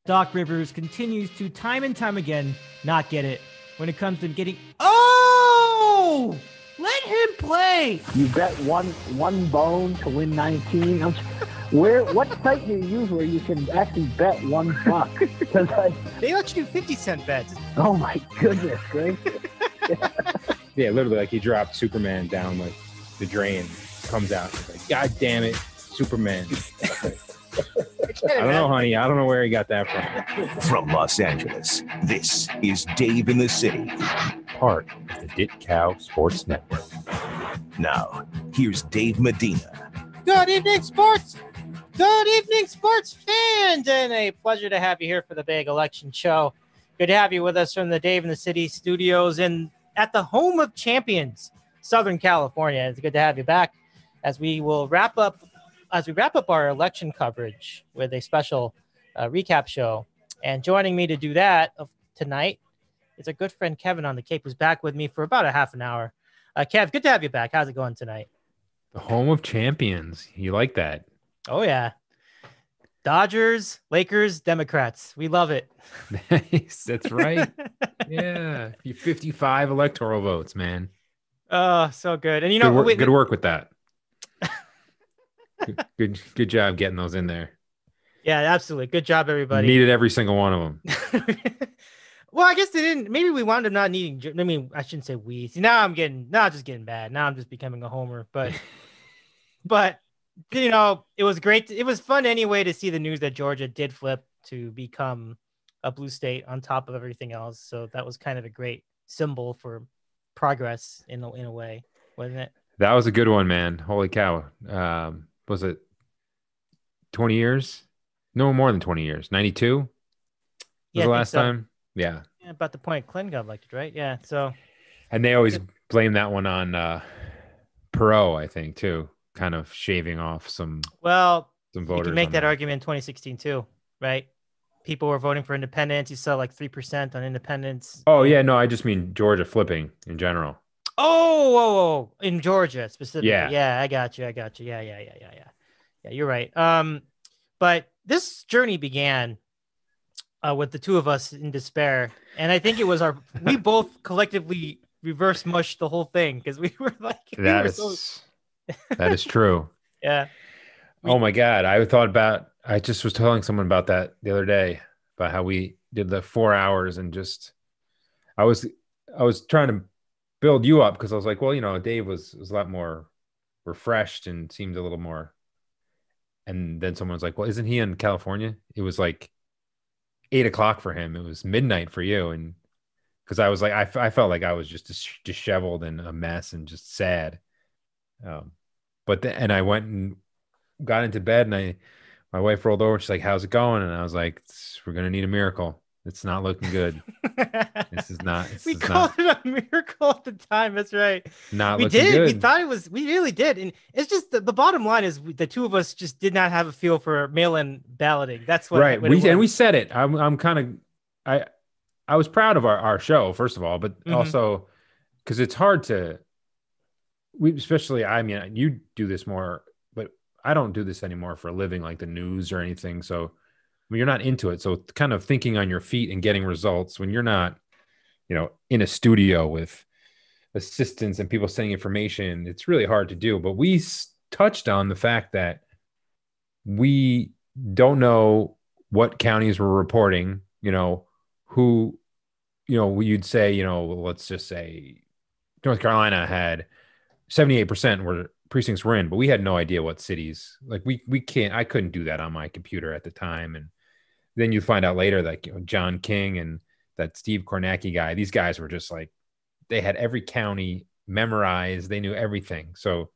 Doc Rivers continues to time and time again not get it when it comes to getting. Oh, let him play. You bet one bone to win 19. What site do you use where you can actually bet $1? Because they let you do 50-cent bets. Oh my goodness gracious! Yeah, literally, like he dropped Superman down like the drain, comes out, like, God damn it, Superman. I don't know, honey. I don't know where he got that from. From Los Angeles, this is Dave in the City, part of the DITCOW Sports Network. Now, here's Dave Medina. Good evening, sports. Good evening, sports fans, and a pleasure to have you here for the big election show. Good to have you with us from the Dave in the City studios and at the home of champions, Southern California. It's good to have you back as we wrap up our election coverage with a special recap show. And joining me to do that tonight is a good friend, Kevin on the Cape, who's back with me for about a half an hour. Kev, good to have you back. How's it going tonight? The home of champions. You like that? Oh, yeah. Dodgers, Lakers, Democrats. We love it. Nice. That's right. Yeah. 55 electoral votes, man. Oh, so good. And you know, good work with that. Good job getting those in there. Yeah, absolutely. Good job, everybody. Needed every single one of them. Well, I guess they didn't. Maybe we wound up not needing. I mean, I shouldn't say we. See, now I'm just getting bad. Now I'm just becoming a homer. But you know, it was great. It was fun anyway to see the news that Georgia did flip to become a blue state on top of everything else. So that was kind of a great symbol for progress in a way, wasn't it? That was a good one, man. Holy cow. Was it 20 years? No more than 20 years. 92 was the last time? Yeah. About the point Clinton got elected, right? Yeah. So, and they always blame that one on Perot, I think, too, kind of shaving off some voters. You can make that argument in 2016 too, right? People were voting for independence. You saw like 3% on independence. Oh, yeah. No, I just mean Georgia flipping in general. Oh, in Georgia specifically. Yeah. I got you. Yeah, you're right. But this journey began with the two of us in despair. And I think it was we both collectively reverse mushed the whole thing because we were like, that is true. Yeah. Oh my God. I just was telling someone about that the other day, about how we did the 4 hours and just, I was trying to build you up because I was like, well, you know, Dave was a lot more refreshed and seemed a little more. And then someone was like, well, isn't he in California? It was like 8 o'clock for him. It was midnight for you. And because I was like, I felt like I was just disheveled and a mess and just sad. And I went and got into bed and my wife rolled over. She's like, how's it going? And I was like, we're going to need a miracle. It's not looking good. We called it a miracle at the time. That's right. We did. We thought it was. We really did. And it's just the bottom line is the two of us just did not have a feel for mail-in balloting. That's what. Right. We said it. I'm kind of. I was proud of our show, first of all, but also because it's hard to. Especially. I mean, you do this more, but I don't do this anymore for a living, like the news or anything. So. When you're not into it. So kind of thinking on your feet and getting results when you're not, you know, in a studio with assistants and people sending information, it's really hard to do. But we touched on the fact that we don't know what counties were reporting, you know, who, you know, you'd say, you know, let's just say North Carolina had 78% where precincts were in, but we had no idea what cities, like I couldn't do that on my computer at the time. And then you find out later that, you know, John King and that Steve Kornacki guy, these guys were just like, they had every county memorized. They knew everything. So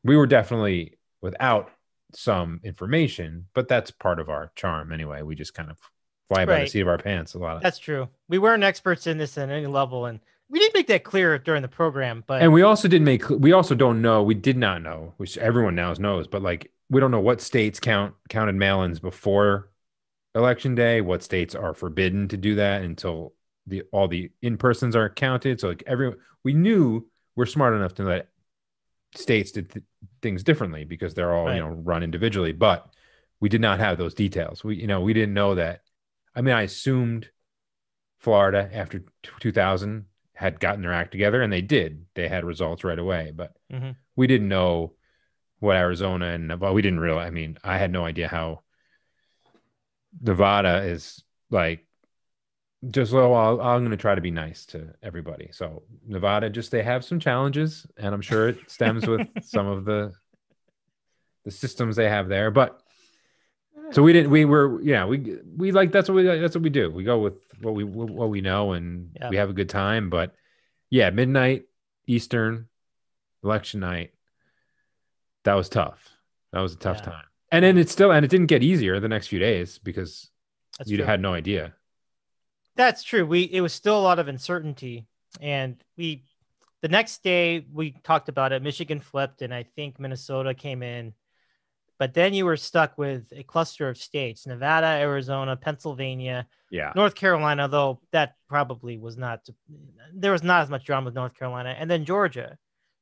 we were definitely without some information, but that's part of our charm anyway. We just kind of fly by the seat of our pants a lot. That's true. We weren't experts in this at any level. And we did make that clear during the program, and we also did not know, which everyone now knows, but like, we don't know what states counted mail-ins before election day, what states are forbidden to do that until all the in-persons are counted. So like we knew we're smart enough to know that states did things differently because they're all, you know, run individually, but we did not have those details. We didn't know that I mean, I assumed Florida after 2000 had gotten their act together, and they did. They had results right away, but we didn't know what Arizona and, well, we didn't realize. I mean, I had no idea how Nevada is like. Just, well, I'm going to try to be nice to everybody. So Nevada, just, they have some challenges, and I'm sure it stems with some of the systems they have there. But so we like, that's what we do. We go with what we know, and we have a good time. But yeah, midnight Eastern election night, that was tough. That was a tough time. And then it didn't get easier the next few days because you had no idea. That's true. It was still a lot of uncertainty, and the next day we talked about it. Michigan flipped, and I think Minnesota came in, but then you were stuck with a cluster of states: Nevada, Arizona, Pennsylvania, North Carolina. Though that probably was not. There was not as much drama with North Carolina, and then Georgia,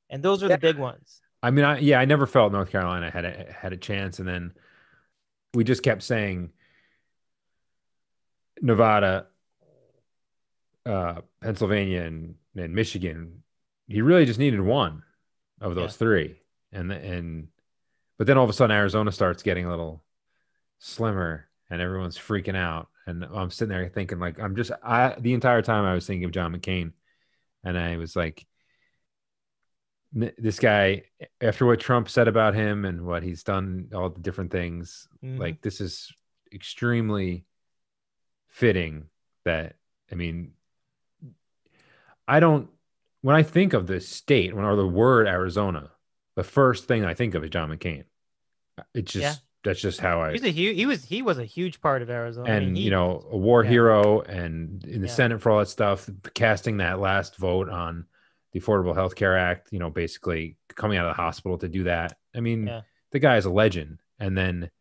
and those are the big ones. I mean, I never felt North Carolina had a chance, and then we just kept saying Nevada, Pennsylvania, and Michigan. He really just needed one of those three, but then all of a sudden Arizona starts getting a little slimmer, and everyone's freaking out, and I'm sitting there thinking, like, the entire time I was thinking of John McCain, and I was like, this guy, after what Trump said about him and what he's done, all the different things, like, this is extremely fitting that, I mean, when I think of this state, or the word Arizona, the first thing I think of is John McCain. It's just, that's just how he was a huge part of Arizona. And, I mean, a war hero, and in the Senate for all that stuff, casting that last vote on the Affordable Health Care Act, basically coming out of the hospital to do that. I mean, the guy is a legend. And then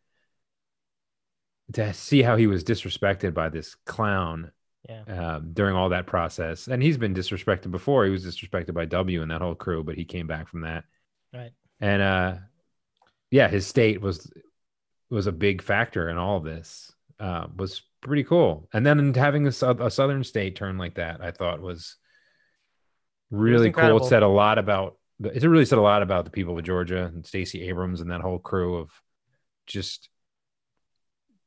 to see how he was disrespected by this clown during all that process. And he's been disrespected before. He was disrespected by W and that whole crew, but he came back from that. Right. And his state was a big factor in all of this. Was pretty cool. And then having a southern state turn like that, I thought was really cool. It said a lot about the people of Georgia and Stacey Abrams and that whole crew of just,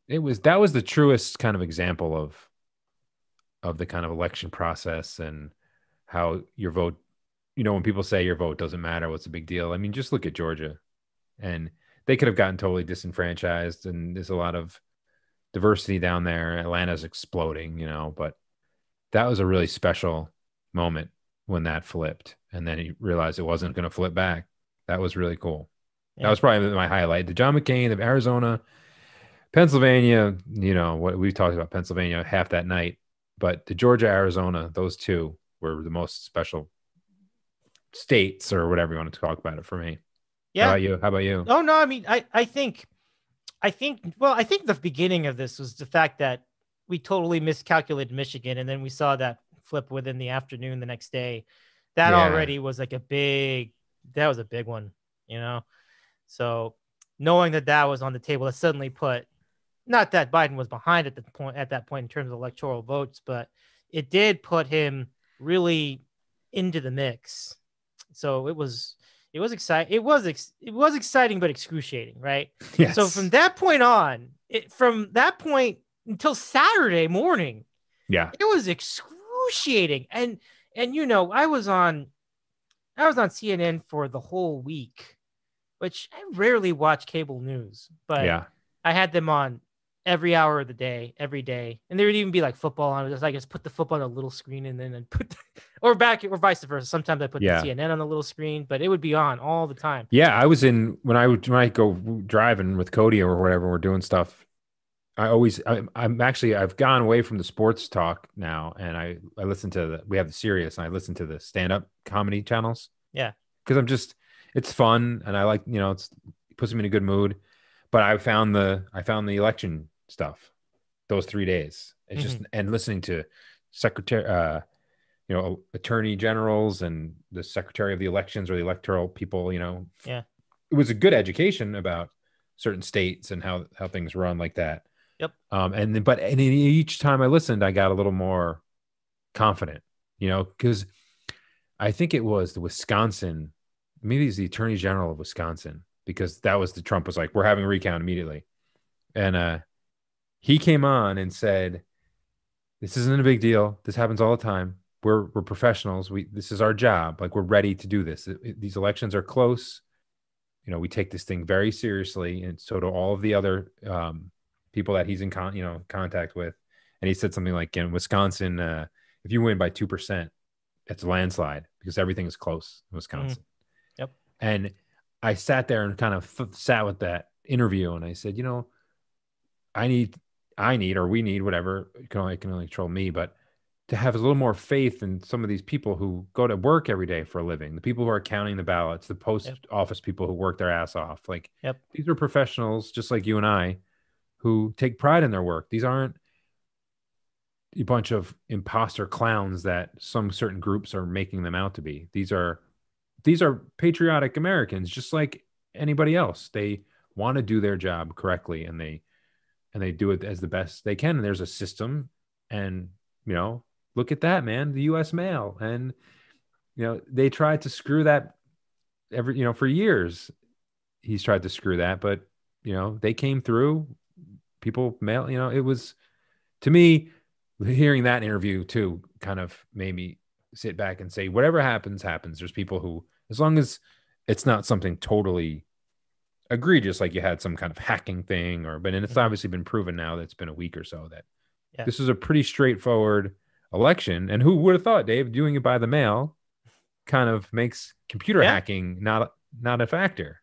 that was the truest kind of example of the kind of election process and how your vote, when people say your vote doesn't matter, what's the big deal? I mean, just look at Georgia, and they could have gotten totally disenfranchised, and there's a lot of diversity down there. Atlanta's exploding, but that was a really special moment when that flipped, and then he realized it wasn't going to flip back. That was really cool. That was probably my highlight. The John McCain of Arizona, Pennsylvania, what we talked about Pennsylvania half that night, but the Georgia, Arizona, those two were the most special states, or whatever you want to talk about it, for me. Yeah. How about you? Oh, no, I mean, I think the beginning of this was the fact that we totally miscalculated Michigan, and then we saw that flip within the afternoon the next day. That already was like a big one, So knowing that was on the table, that suddenly put, not that Biden was behind at that point in terms of electoral votes, but it did put him really into the mix. So it was exciting. It was exciting, but excruciating, right? Yes. So from that point on, from that point until Saturday morning, it was excruciating. And I was on CNN for the whole week, which I rarely watch cable news, but I had them on every hour of the day, every day. And there would even be like football on. I just put the football on a little screen, and then or vice versa. Sometimes I put the CNN on a little screen, but it would be on all the time. Yeah. I was when I go driving with Cody or whatever, we're doing stuff. I've gone away from the sports talk now, and I listen to we have the Sirius, and I listen to the stand-up comedy channels. Yeah. Cause it's fun, and I like, it puts me in a good mood, but I found the election stuff those 3 days. It's just, and listening to attorney generals and the secretary of the elections, or the electoral people, it was a good education about certain states and how things run like that. Yep. And each time I listened, I got a little more confident, because I think it was the Wisconsin, maybe it's the Attorney General of Wisconsin, because that was Trump was like, we're having a recount immediately. And he came on and said, this isn't a big deal. This happens all the time. We're professionals. This is our job. Like, we're ready to do this. These elections are close. We take this thing very seriously. And so do all of the other people that he's in contact with. And he said something like, in Wisconsin, if you win by 2%, it's a landslide because everything is close in Wisconsin. Yep. And I sat there and kind of sat with that interview, and I said, we need whatever. I can only control me, but to have a little more faith in some of these people who go to work every day for a living, the people who are counting the ballots, the post office people who work their ass off. Like, these are professionals just like you and I who take pride in their work. These aren't a bunch of imposter clowns that some certain groups are making them out to be. These are patriotic Americans, just like anybody else. They want to do their job correctly, and they do it as the best they can. And there's a system, and look at that, man, the U.S. mail, and they tried to screw that for years. He's tried to screw that, but they came through. People mail, it was, to me, hearing that interview too kind of made me sit back and say, whatever happens. There's people who, as long as it's not something totally egregious, like you had some kind of hacking thing, and it's obviously been proven now that it's been a week or so that this is a pretty straightforward election. And who would have thought, Dave, doing it by the mail kind of makes computer hacking not a factor.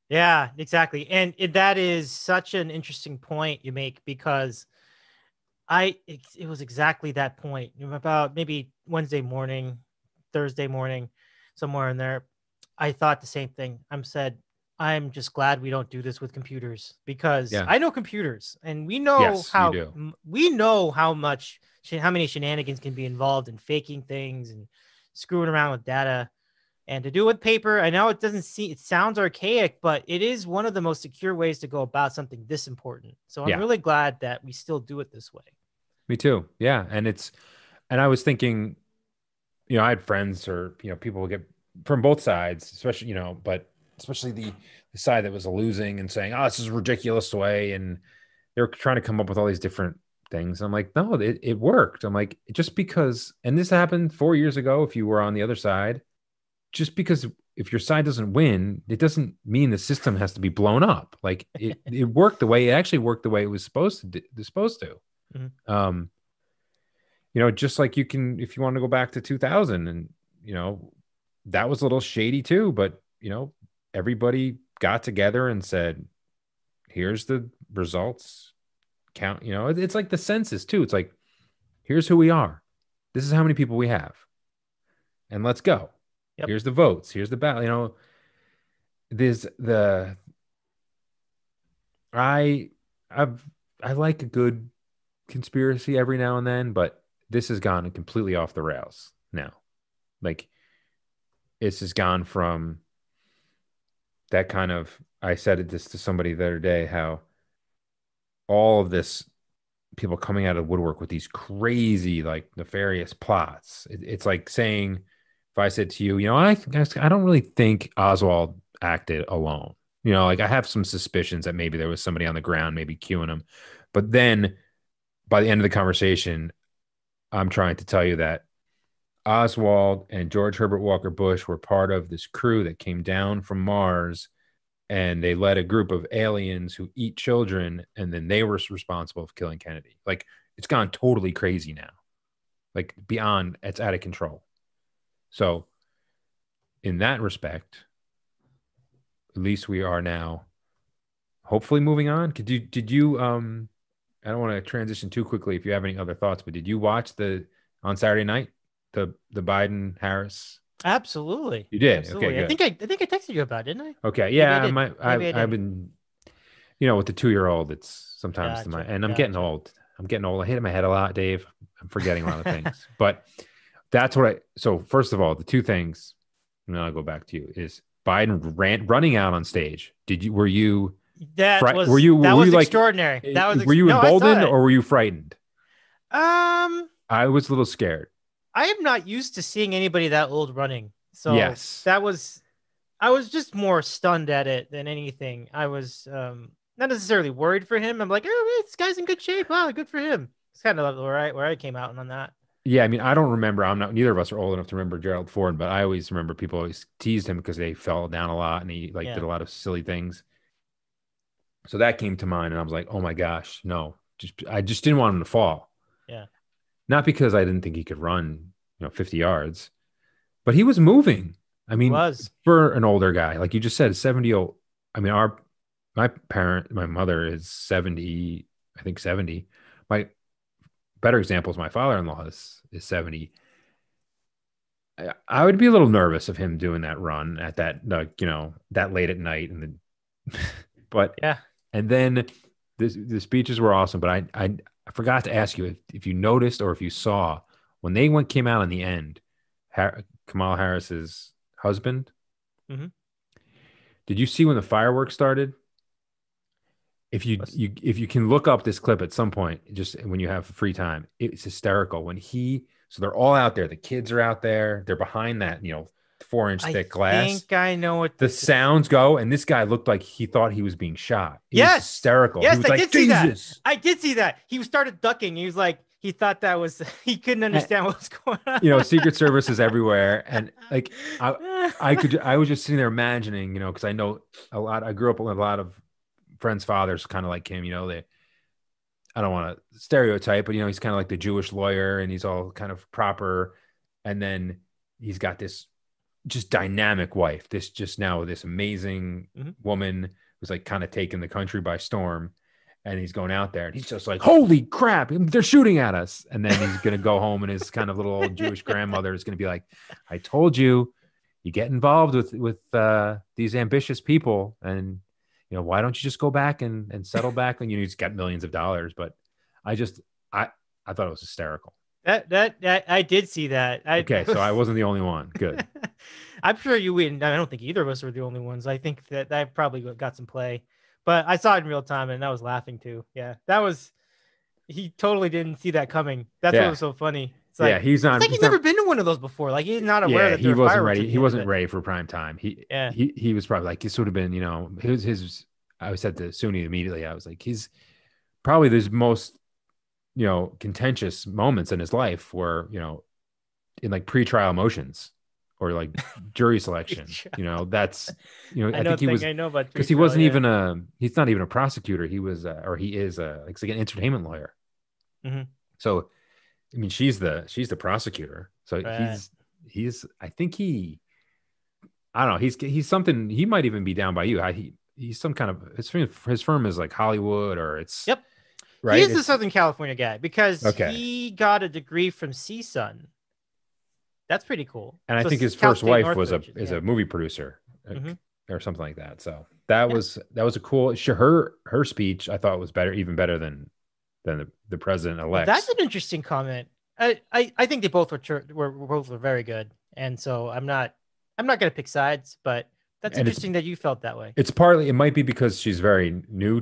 Yeah, exactly. And that is such an interesting point you make, because it was exactly that point about maybe Wednesday morning, Thursday morning, somewhere in there. I thought the same thing. I'm just glad we don't do this with computers, because I know computers, and we know how many shenanigans can be involved in faking things and screwing around with data. And to do it with paper, I know it sounds archaic, but it is one of the most secure ways to go about something this important. So I'm really glad that we still do it this way. Me too. Yeah. And I was thinking, I had friends or, people would get from both sides, especially, but especially the side that was losing and saying, oh, this is a ridiculous way. And they were trying to come up with all these different things. I'm like, no, it worked. I'm like, just because, and this happened 4 years ago, if you were on the other side, just because if your side doesn't win, it doesn't mean the system has to be blown up. Like it worked it actually worked the way it was supposed to. Mm-hmm. Just like you can, if you want to go back to 2000 and, that was a little shady too, but, everybody got together and said, here's the results count. It's like the census too. It's like, here's who we are. This is how many people we have. And let's go. Yep. Here's the votes. Here's the ballot. I like a good conspiracy every now and then, but this has gone completely off the rails now. Like, this has gone from that kind of, I said this to somebody the other day, how all of this people coming out of the woodwork with these crazy, like, nefarious plots. It's like saying, if I said to you, I don't really think Oswald acted alone. Like, I have some suspicions that maybe there was somebody on the ground, maybe cueing him. But then by the end of the conversation, I'm trying to tell you that Oswald and George Herbert Walker Bush were part of this crew that came down from Mars, and they led a group of aliens who eat children, and then they were responsible for killing Kennedy. Like, it's gone totally crazy now. Like, beyond, it's out of control. So in that respect, at least we are now hopefully moving on. Did you I don't want to transition too quickly if you have any other thoughts, but did you watch on Saturday night the Biden Harris? Absolutely. You did. Absolutely. Okay, good. I think I texted you about it, didn't I? Okay. Yeah. I've been, with the 2-year-old, it's sometimes I'm getting old. I hit my head a lot, Dave. I'm forgetting a lot of things, but that's so first of all, the two things, and then I'll go back to you, is Biden running out on stage. Were you were you like extraordinary. Were you no, emboldened or were you frightened? I was a little scared. I am not used to seeing anybody that old running. So yes, I was just more stunned at it than anything. I was not necessarily worried for him. I'm like, oh, this guy's in good shape. Wow, good for him. It's kind of where I came out on that. Yeah, I mean, I don't remember. Neither of us are old enough to remember Gerald Ford, but I always remember people always teased him because they fell down a lot and he did a lot of silly things. So that came to mind, and I was like, oh my gosh, no, I just didn't want him to fall. Yeah. Not because I didn't think he could run, 50 yards, but he was moving. I mean, for an older guy, like you just said, 70. I mean, my mother is 70, I think 70. My better example is my father-in-law is 70. I would be a little nervous of him doing that run at that, that late at night. But yeah. And then the speeches were awesome, but I forgot to ask you if you noticed or if you saw when they came out in the end, Kamala Harris's husband. Mm-hmm. Did you see when the fireworks started? If you can look up this clip at some point, just when you have free time, it's hysterical. So they're all out there. The kids are out there. They're behind that, 4-inch thick glass. I think I know what the sounds go, and this guy looked like he thought he was being shot. It was hysterical. Yes, he was I like, did see Jesus. that. I did see that. He started ducking. He was like, he thought that was he couldn't understand what was going on. Secret service is everywhere, and like I was just sitting there imagining, because I know a lot. I grew up with a lot of friends' fathers, kind of like him. I don't want to stereotype, but he's kind of like the Jewish lawyer, and he's all kind of proper, and then he's got this just dynamic wife, this amazing woman who's like kind of taking the country by storm, and he's going out there and he's just like, holy crap, they're shooting at us. And then he's going to go home, and his kind of little old Jewish grandmother is going to be like, I told you, you get involved with these ambitious people, and why don't you just go back and settle back? And he's got millions of dollars. But I thought it was hysterical. That I did see that. Okay, so I wasn't the only one. Good. I'm sure you win. I don't think either of us were the only ones. I think that probably got some play, but I saw it in real time and I was laughing too. Yeah, he totally didn't see that coming. That's what was so funny. It's like, he's not. It's like he's never been to one of those before. Like he's not aware that he wasn't ready. He wasn't ready for prime time. He was probably like, this would have been, his. I said to Suni immediately. I was like, he's probably the most, contentious moments in his life were, in like pretrial motions or like jury selection. That's, I think he was, I know about, because he wasn't even he's not even a prosecutor. He was, or he is like an entertainment lawyer. Mm-hmm. So, I mean, she's the prosecutor. So he's, I think I don't know. He's something, he might even be down by you. He's some kind of, his firm is like Hollywood or it's. Yep. Right. He's a Southern California guy because he got a degree from CSUN. That's pretty cool. And I think his first wife was a movie producer or something like that. So that was a cool, her speech I thought was even better than the president-elect. That's an interesting comment. I think they both were very good. And so I'm not going to pick sides, but that's interesting that you felt that way. It might be because she's very new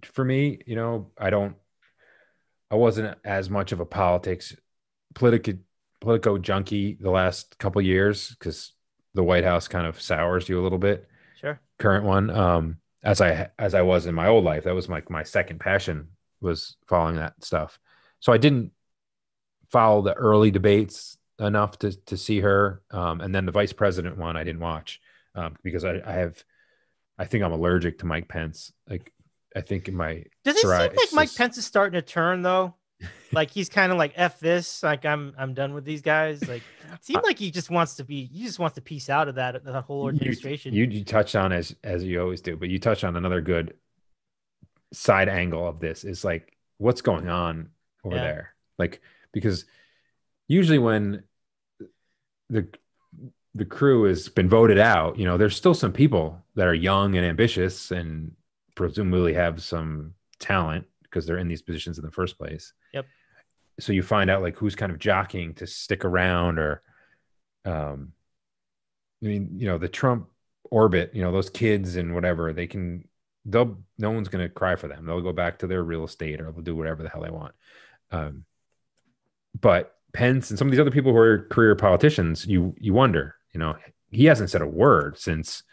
for me. I wasn't as much of a politico junkie the last couple of years because the White House kind of sours you a little bit. Sure. Current one, as I was in my old life, that was my second passion was following that stuff. So I didn't follow the early debates enough to see her, and then the vice president one I didn't watch. Because I think I'm allergic to Mike Pence. Like, I think does it seem like Mike Pence is starting to turn though? Like he's kind of like F this. Like I'm done with these guys. Like it seemed like he just wants to piece out of that whole administration. You touched on as you always do, but you touched on another good side angle of this is like what's going on over there. Like because usually when the crew has been voted out, there's still some people that are young and ambitious and presumably have some talent because they're in these positions in the first place. Yep. So you find out like who's kind of jockeying to stick around or, the Trump orbit, those kids and whatever, they can no one's going to cry for them. They'll go back to their real estate or they'll do whatever the hell they want. But Pence and some of these other people who are career politicians, you wonder, he hasn't said a word since,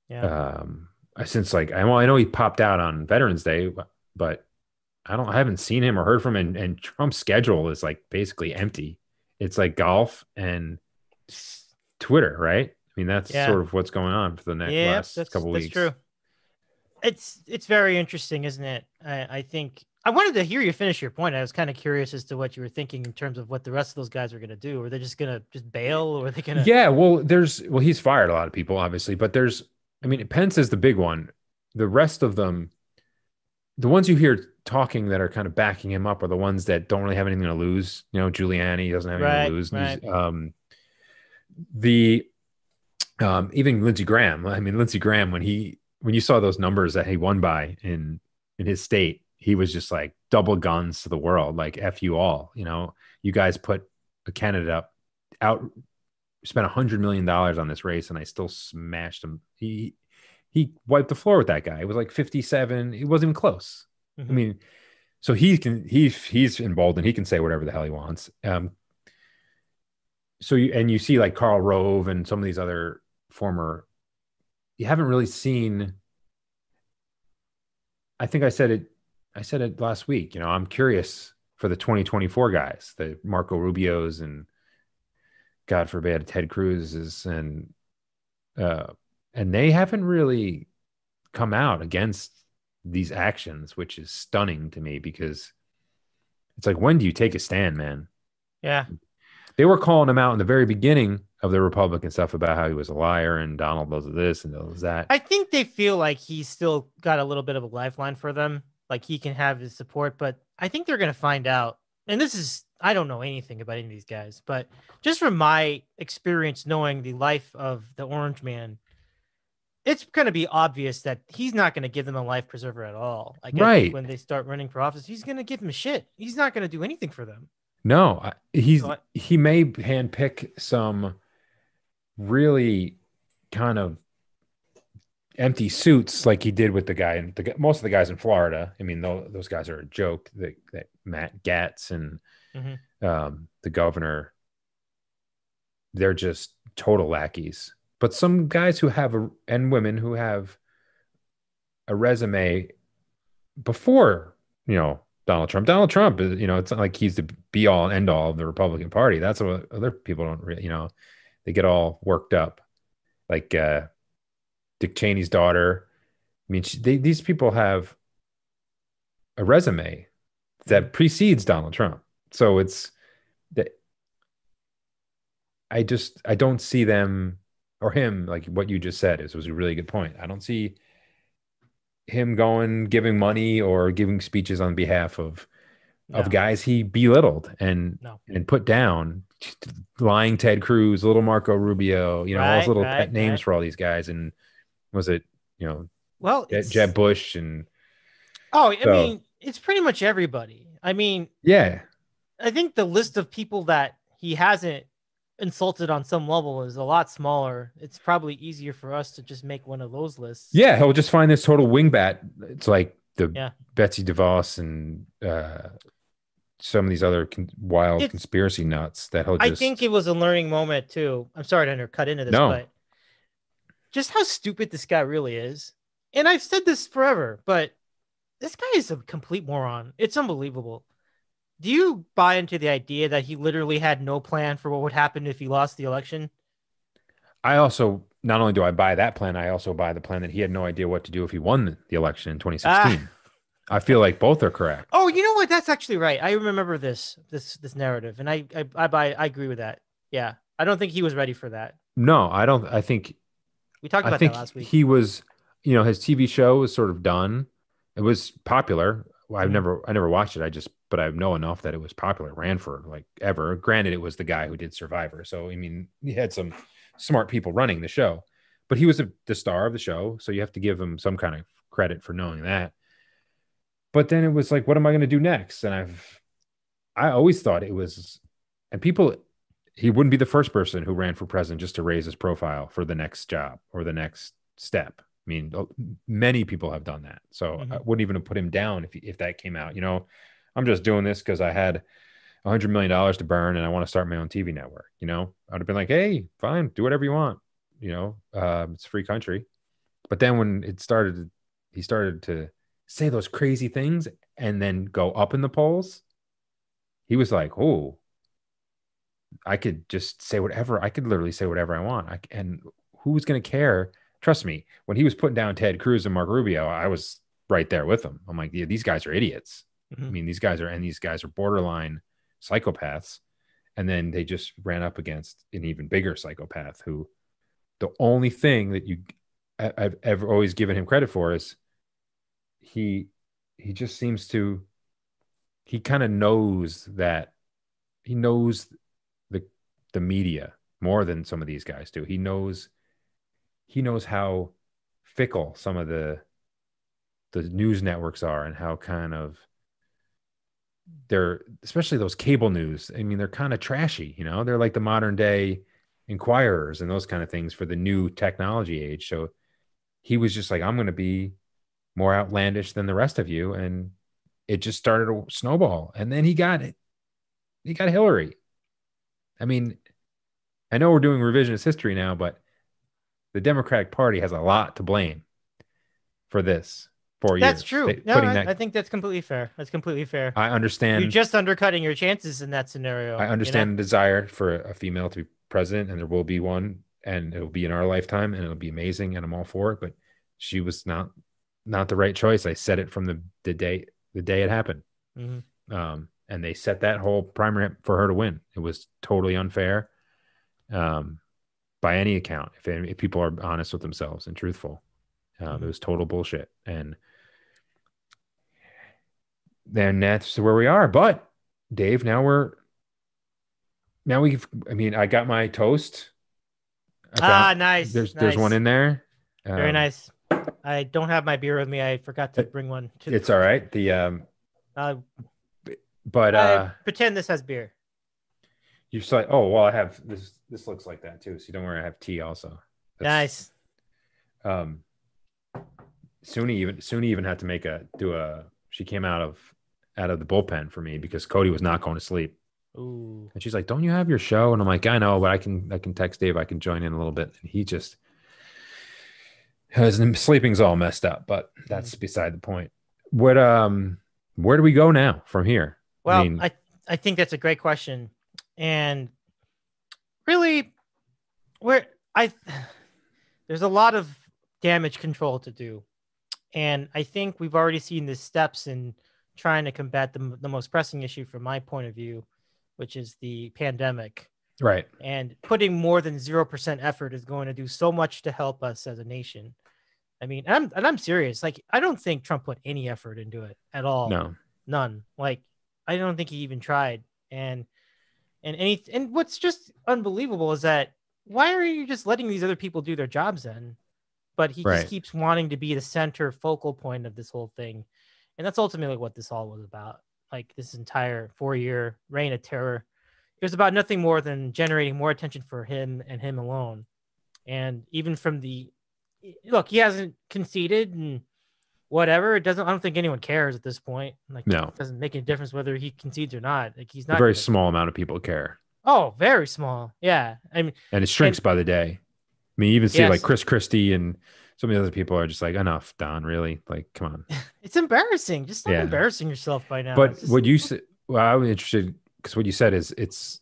like, I know he popped out on Veterans Day, but I haven't seen him or heard from him. And Trump's schedule is like basically empty. It's like golf and Twitter, right? I mean, that's sort of what's going on for the last couple weeks. That's true. It's very interesting, isn't it? I think I wanted to hear you finish your point. I was kind of curious as to what you were thinking in terms of what the rest of those guys are going to do. Are they just going to bail, or are they going to? Yeah, well, he's fired a lot of people, obviously, but Pence is the big one. The rest of them, the ones you hear talking that are kind of backing him up, are the ones that don't really have anything to lose. Giuliani doesn't have anything to lose. Right. Even Lindsey Graham. I mean, Lindsey Graham, when you saw those numbers that he won by in his state, he was just like double guns to the world, like F you all. You guys put a candidate out, spent $100 million on this race, and I still smashed him. He wiped the floor with that guy. It was like 57. It wasn't even close. Mm-hmm. I mean, so he's involved and he can say whatever the hell he wants. So you see like Karl Rove and some of these other you haven't really seen. I think I said it last week. I'm curious for the 2024 guys, the Marco Rubios and God forbid Ted Cruz's, and they haven't really come out against these actions, which is stunning to me, because it's like, when do you take a stand, man? Yeah. They were calling him out in the very beginning of the Republican stuff about how he was a liar and Donald does this and does that. I think they feel like he's still got a little bit of a lifeline for them. Like he can have his support, but I think they're going to find out. And I don't know anything about any of these guys, but just from my experience knowing the life of the Orange Man, it's going to be obvious that he's not going to give them a life preserver at all. I think when they start running for office, he's going to give them shit. He's not going to do anything for them. No, he may handpick some really kind of empty suits like he did with the guy, and most of the guys in Florida. I mean, those guys are a joke. That Matt Gaetz and the governor, they're just total lackeys. But some guys and women who have a resume before, Donald Trump is, it's not like he's the be all and end all of the Republican Party. That's what other people don't really, they get all worked up. Like Dick Cheney's daughter. I mean, these people have a resume that precedes Donald Trump. So it's that I don't see them or him, like what you just said was a really good point. I don't see him giving money or giving speeches on behalf of guys he belittled and put down, lying Ted Cruz, little Marco Rubio, all those little pet names for all these guys. And was it, Jeb Bush and I mean, it's pretty much everybody. I mean, yeah, I think the list of people that he hasn't insulted on some level is a lot smaller. It's probably easier for us to just make one of those lists. Yeah, he'll just find this total wingbat. It's like the Betsy DeVos and some of these other wild conspiracy nuts that I think it was a learning moment too. I'm sorry to cut into this, but just how stupid this guy really is. And I've said this forever, but this guy is a complete moron. It's unbelievable. Do you buy into the idea that he literally had no plan for what would happen if he lost the election? I also, not only do I buy that plan, I also buy the plan that he had no idea what to do if he won the election in 2016. I feel like both are correct. Oh, you know what? That's actually right. I remember this narrative, and I agree with that. Yeah, I don't think he was ready for that. No, I don't. I think we talked about that last week. He was, his TV show was sort of done. It was popular. I never watched it. But I know enough that it was popular. It ran for like ever. Granted, it was the guy who did Survivor. So, I mean, he had some smart people running the show, but he was the star of the show. So you have to give him some kind of credit for knowing that. But then it was like, what am I going to do next? And I always thought it was, and he wouldn't be the first person who ran for president just to raise his profile for the next job or the next step. I mean, many people have done that. So I wouldn't even have put him down if that came out. I'm just doing this because I had $100 million to burn and I want to start my own TV network. I'd have been like, hey, fine, do whatever you want. It's a free country. But then when he started to say those crazy things and then go up in the polls, he was like, oh, I could just say whatever. I could literally say whatever I want. And who's going to care? Trust me, when he was putting down Ted Cruz and Mark Rubio, I was right there with him. I'm like, yeah, these guys are idiots. I mean, these guys are borderline psychopaths. And then they just ran up against an even bigger psychopath who the only thing that I've ever always given him credit for is he just seems to, he kind of knows that he knows the media more than some of these guys do. He knows how fickle some of the news networks are and how kind of they're, especially those cable news. I mean, they're kind of trashy, they're like the modern day Inquirers and those kind of things for the new technology age. So he was just like, I'm going to be more outlandish than the rest of you. And it just started a snowball. And then he got Hillary. I mean, I know we're doing revisionist history now, but the Democratic Party has a lot to blame for this 4 years. That's true. I think that's completely fair. That's completely fair. I understand. You're just undercutting your chances in that scenario. I understand the desire for a female to be president, and there will be one, and it'll be in our lifetime, and it'll be amazing, and I'm all for it. But she was not the right choice. I said it from the day it happened. And they set that whole primary for her to win. It was totally unfair, by any account. If people are honest with themselves and truthful, it was total bullshit. And then that's where we are. But Dave, I got my toast. Nice. There's one in there. Very nice. I don't have my beer with me. I forgot to bring one. It's all right. I pretend this has beer. You're just like, oh well, I have this. This looks like that too. So don't worry, I have tea also. Nice. Suni even had to she came out of the bullpen for me because Cody was not going to sleep. Ooh. And she's like, don't you have your show? And I'm like, I know, but I can text Dave. I can join in a little bit. And he just, his sleeping's all messed up, but that's beside the point. Where do we go now from here? Well, I think that's a great question. And really, there's a lot of damage control to do. And I think we've already seen the steps in trying to combat the most pressing issue from my point of view, which is the pandemic. Right. And putting more than 0% effort is going to do so much to help us as a nation. I mean, I'm serious. Like, I don't think Trump put any effort into it at all. No. None. Like, I don't think he even tried. And what's just unbelievable is that why are you just letting these other people do their jobs then? But he just keeps wanting to be the center focal point of this whole thing. And that's ultimately what this all was about. Like, this entire 4-year reign of terror. It was about nothing more than generating more attention for him and him alone. And even from he hasn't conceded and whatever. I don't think anyone cares at this point. Like, no, it doesn't make any difference whether he concedes or not. Like, he's not a very small amount of people care. Oh, very small. Yeah. I mean, and it shrinks by the day. I mean, you even see like Chris Christie and some of the other people are just like, enough, Don, really? Like, come on. It's embarrassing. Just stop embarrassing yourself by now. But what you said, well, I was interested because what you said is it's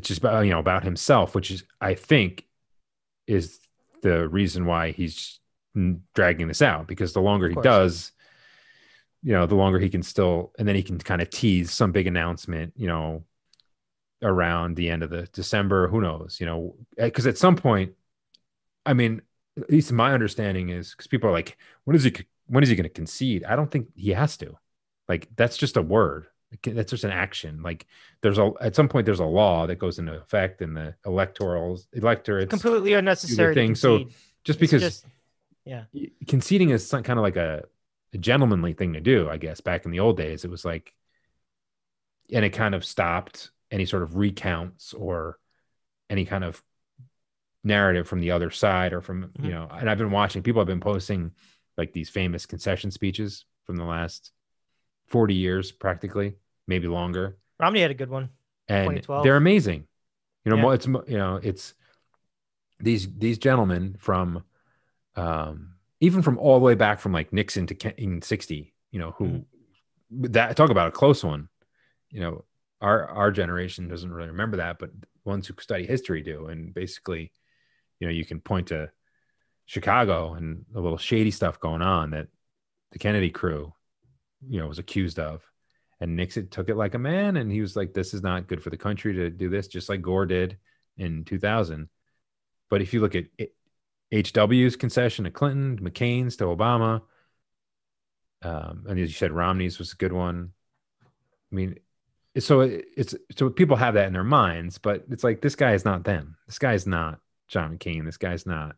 just about, about himself, which is, I think, is the reason why he's dragging this out, because the longer he does, the longer he can still, and then he can kind of tease some big announcement, around the end of the December, who knows, because at some point, I mean, at least my understanding is, because people are like, when is he going to concede? I don't think he has to. Like, that's just a word. That's just an action. Like, at some point there's a law that goes into effect, and the electorate's completely unnecessary thing. So just because conceding is some kind of like a gentlemanly thing to do, I guess. Back in the old days, it was like, and it kind of stopped any sort of recounts or any kind of narrative from the other side or from, you know, and I've been watching, people have been posting like these famous concession speeches from the last 40 years, practically, maybe longer. Romney had a good one. And 2012. they're amazing. You know, Yeah. it's these gentlemen from, even from all the way back from like Nixon to in 60, you know, who that talk about a close one, you know, our generation doesn't really remember that, but ones who study history do. And basically, you know, you can point to Chicago and the little shady stuff going on that the Kennedy crew, you know, was accused of. And Nixon took it like a man. And he was like, this is not good for the country to do this, just like Gore did in 2000. But if you look at HW's concession to Clinton, McCain's to Obama, and as you said, Romney's was a good one. I mean, so people have that in their minds, but it's like, this guy is not them. This guy is not John McCain. This guy's not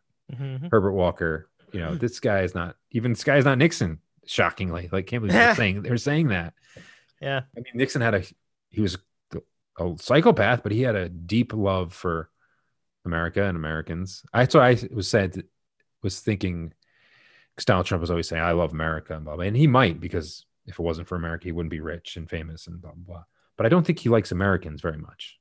Herbert Walker. You know, this guy is not Nixon. Shockingly, like, can't believe they're saying that. Yeah, I mean, Nixon he was a psychopath, but he had a deep love for America and Americans. That's what I was thinking. Because Donald Trump was always saying, "I love America," and blah blah, and he might, because if it wasn't for America, he wouldn't be rich and famous and blah blah. But I don't think he likes Americans very much.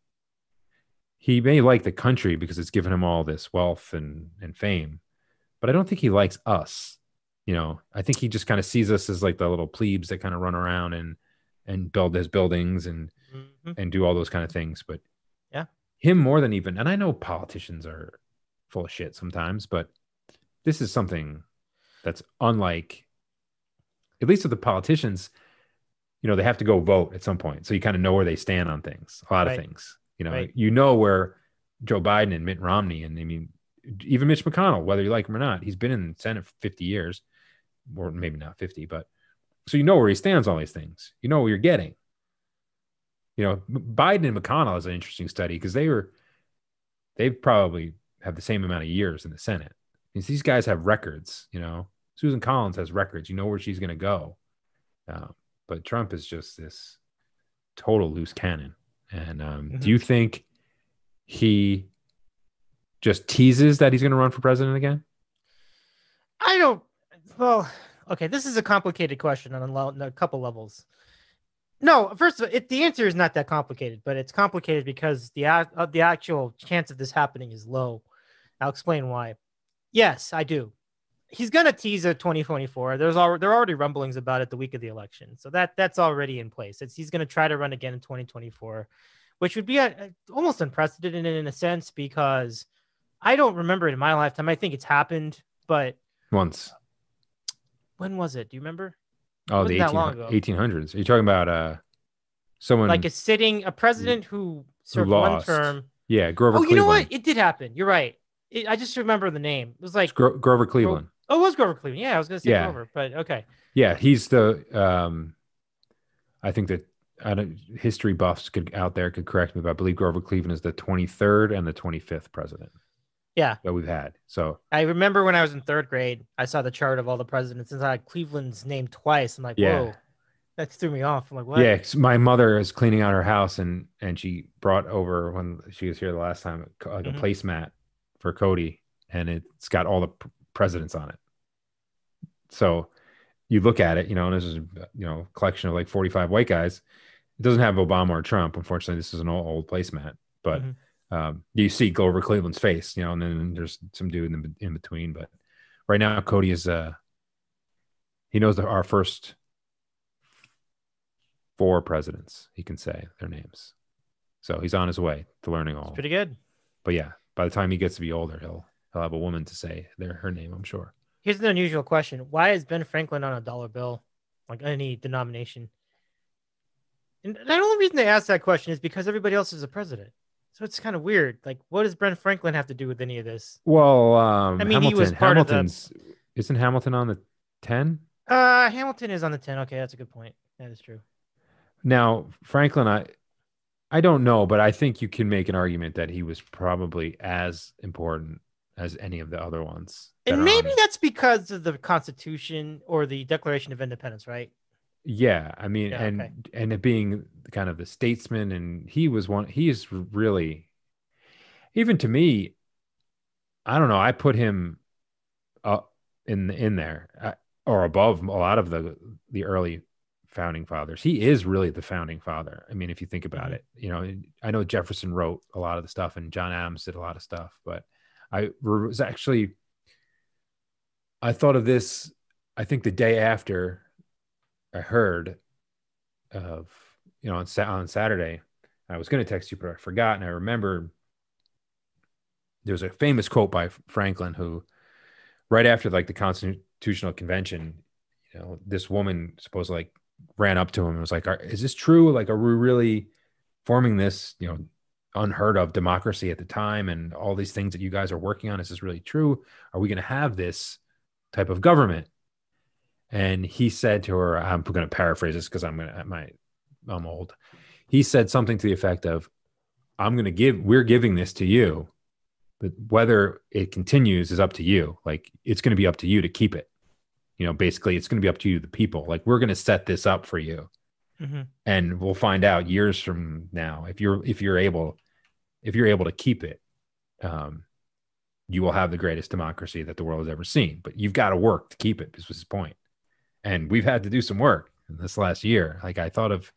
He may like the country because it's given him all this wealth and fame, but I don't think he likes us. You know, I think he just kind of sees us as like the little plebes that kind of run around and build his buildings and do all those kind of things. But yeah, him more than even, and I know politicians are full of shit sometimes, but this is something that's unlike, at least with the politicians, you know, they have to go vote at some point. So you kind of know where they stand on things, a lot of things, you know, you know, where Joe Biden and Mitt Romney, and I mean, even Mitch McConnell, whether you like him or not, he's been in the Senate for 50 years, or maybe not 50, but so you know where he stands on all these things. You know what you're getting. You know, Biden and McConnell is an interesting study because they probably have the same amount of years in the Senate. These guys have records, you know. Susan Collins has records. You know where she's going to go. But Trump is just this total loose cannon. And do you think he just teases that he's going to run for president again? Well, okay, this is a complicated question on a couple levels. No, first of all, the answer is not that complicated, but it's complicated because the actual chance of this happening is low. I'll explain why. Yes, I do. He's gonna tease a 2024. There are already rumblings about it the week of the election, so that's already in place. He's gonna try to run again in 2024, which would be almost unprecedented in a sense, because I don't remember it in my lifetime. I think it's happened, but once. When was it? Do you remember? Oh, the 1800s. Are you talking about someone like a president who served one term? Yeah, Grover Cleveland. You know what? It did happen. You're right. I just remember the name. It was like Grover Cleveland. It was Grover Cleveland. Yeah, I was going to say Grover, but okay. Yeah, he's the. I think that history buffs out there could correct me, but I believe Grover Cleveland is the 23rd and the 25th president. Yeah, that we've had. So I remember when I was in third grade, I saw the chart of all the presidents, and I had Cleveland's name twice. I'm like, whoa, that threw me off. I'm like, what? Yeah, my mother is cleaning out her house, and she brought over, when she was here the last time, like a placemat for Cody, and it's got all the presidents on it. So you look at it, you know, and this is, you know, a collection of like 45 white guys. It doesn't have Obama or Trump. Unfortunately, this is an old placemat, but you see Grover Cleveland's face, you know, and then there's some dude in between. But right now, Cody is, he knows our first 4 presidents. He can say their names. So he's on his way to learning all. That's pretty good. But yeah, by the time he gets to be older, he'll have a woman to say her name, I'm sure. Here's an unusual question. Why is Ben Franklin on a dollar bill, like any denomination? And the only reason they ask that question is because everybody else is a president. So it's kind of weird. Like, what does Ben Franklin have to do with any of this? Well, I mean, he was part Hamilton's, of the... Isn't Hamilton on the 10? Hamilton is on the 10. Okay, that's a good point. That is true. Now, Franklin, I don't know, but I think you can make an argument that he was probably as important as any of the other ones. And maybe that's because of the Constitution or the Declaration of Independence, right? Yeah, I mean, and it being kind of the statesman, and he is really, even to me, I don't know. I put him up in there or above a lot of the early founding fathers. He is really the founding father. I mean, if you think about it, you know, I know Jefferson wrote a lot of the stuff and John Adams did a lot of stuff, but I thought of this, I think the day after I heard of, you know, on Saturday, I was going to text you, but I forgot. And I remember there's a famous quote by Franklin who, right after like the Constitutional Convention, you know, this woman supposedly like ran up to him and was like, is this true? Like, are we really forming this, you know, unheard of democracy at the time and all these things that you guys are working on? Is this really true? Are we going to have this type of government? And he said to her, I'm going to paraphrase this because I'm old. He said something to the effect of, we're giving this to you, but whether it continues is up to you. Like, it's going to be up to you to keep it. You know, basically it's going to be up to you, the people. Like, we're going to set this up for you. And we'll find out years from now, if you're able to keep it, you will have the greatest democracy that the world has ever seen, but you've got to work to keep it. This was his point. And we've had to do some work in this last year. Like, I thought of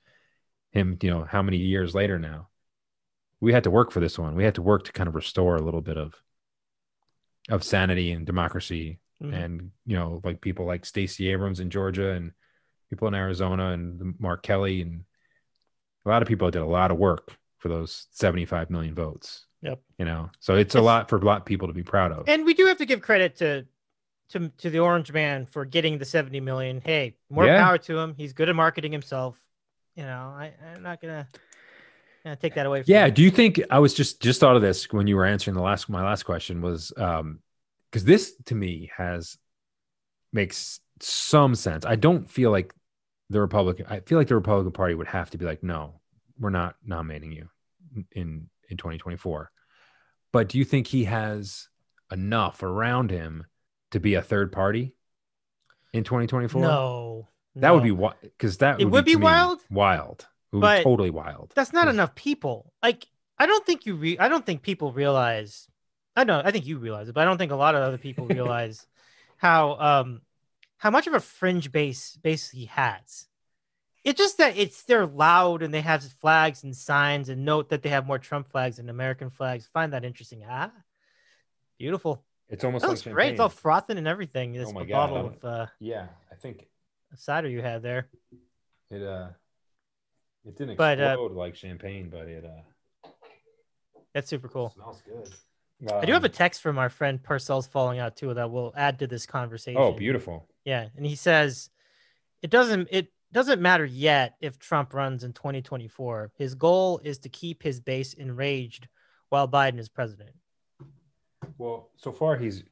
him, you know, how many years later now, we had to work for this one. We had to work to kind of restore a little bit of sanity and democracy. And, you know, like people like Stacey Abrams in Georgia and people in Arizona and Mark Kelly. And a lot of people did a lot of work for those 75 million votes. Yep. You know, so it's a lot for a lot of people to be proud of. And we do have to give credit to the Orange Man for getting the 70 million. Hey, more power to him. He's good at marketing himself. You know, I'm not gonna take that away from him. Do you think, I was just thought of this when you were answering my last question was, because this to me makes some sense. I don't feel like I feel like the Republican Party would have to be like, no, we're not nominating you in 2024. But do you think he has enough around him to be a third party in 2024? No. That would be because it would be wild. Wild. It would be totally wild. That's not enough people. Like, I don't think people realize. I think you realize it, but I don't think a lot of other people realize how much of a fringe base he has. It's just that they're loud and they have flags and signs, and note that they have more Trump flags than American flags. Find that interesting. Beautiful. It's almost like champagne. Great. It's all frothing and everything. This bottle of I think cider you had there. It didn't explode like champagne, but that's super cool. It smells good. I do have a text from our friend Parcells Falling Out too that will add to this conversation. Oh, beautiful. Yeah, and he says it doesn't matter yet if Trump runs in 2024. His goal is to keep his base enraged while Biden is president. Well, so far he's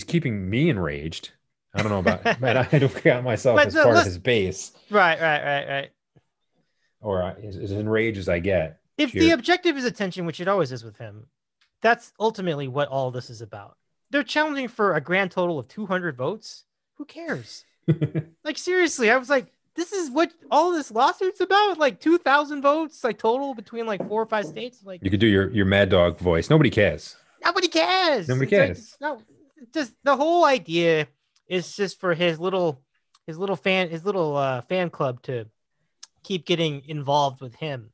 keeping me enraged. I don't know about, man, I don't count myself as part of his base. Right. Or as enraged as I get. If the objective is attention, which it always is with him, that's ultimately what all this is about. They're challenging for a grand total of 200 votes. Who cares? Like, seriously, I was like, this is what all this lawsuit's about? Like 2,000 votes, like total between like 4 or 5 states. Like, you could do your Mad Dog voice. Nobody cares. Nobody cares. Like, just the whole idea is just for his little fan club to keep getting involved with him.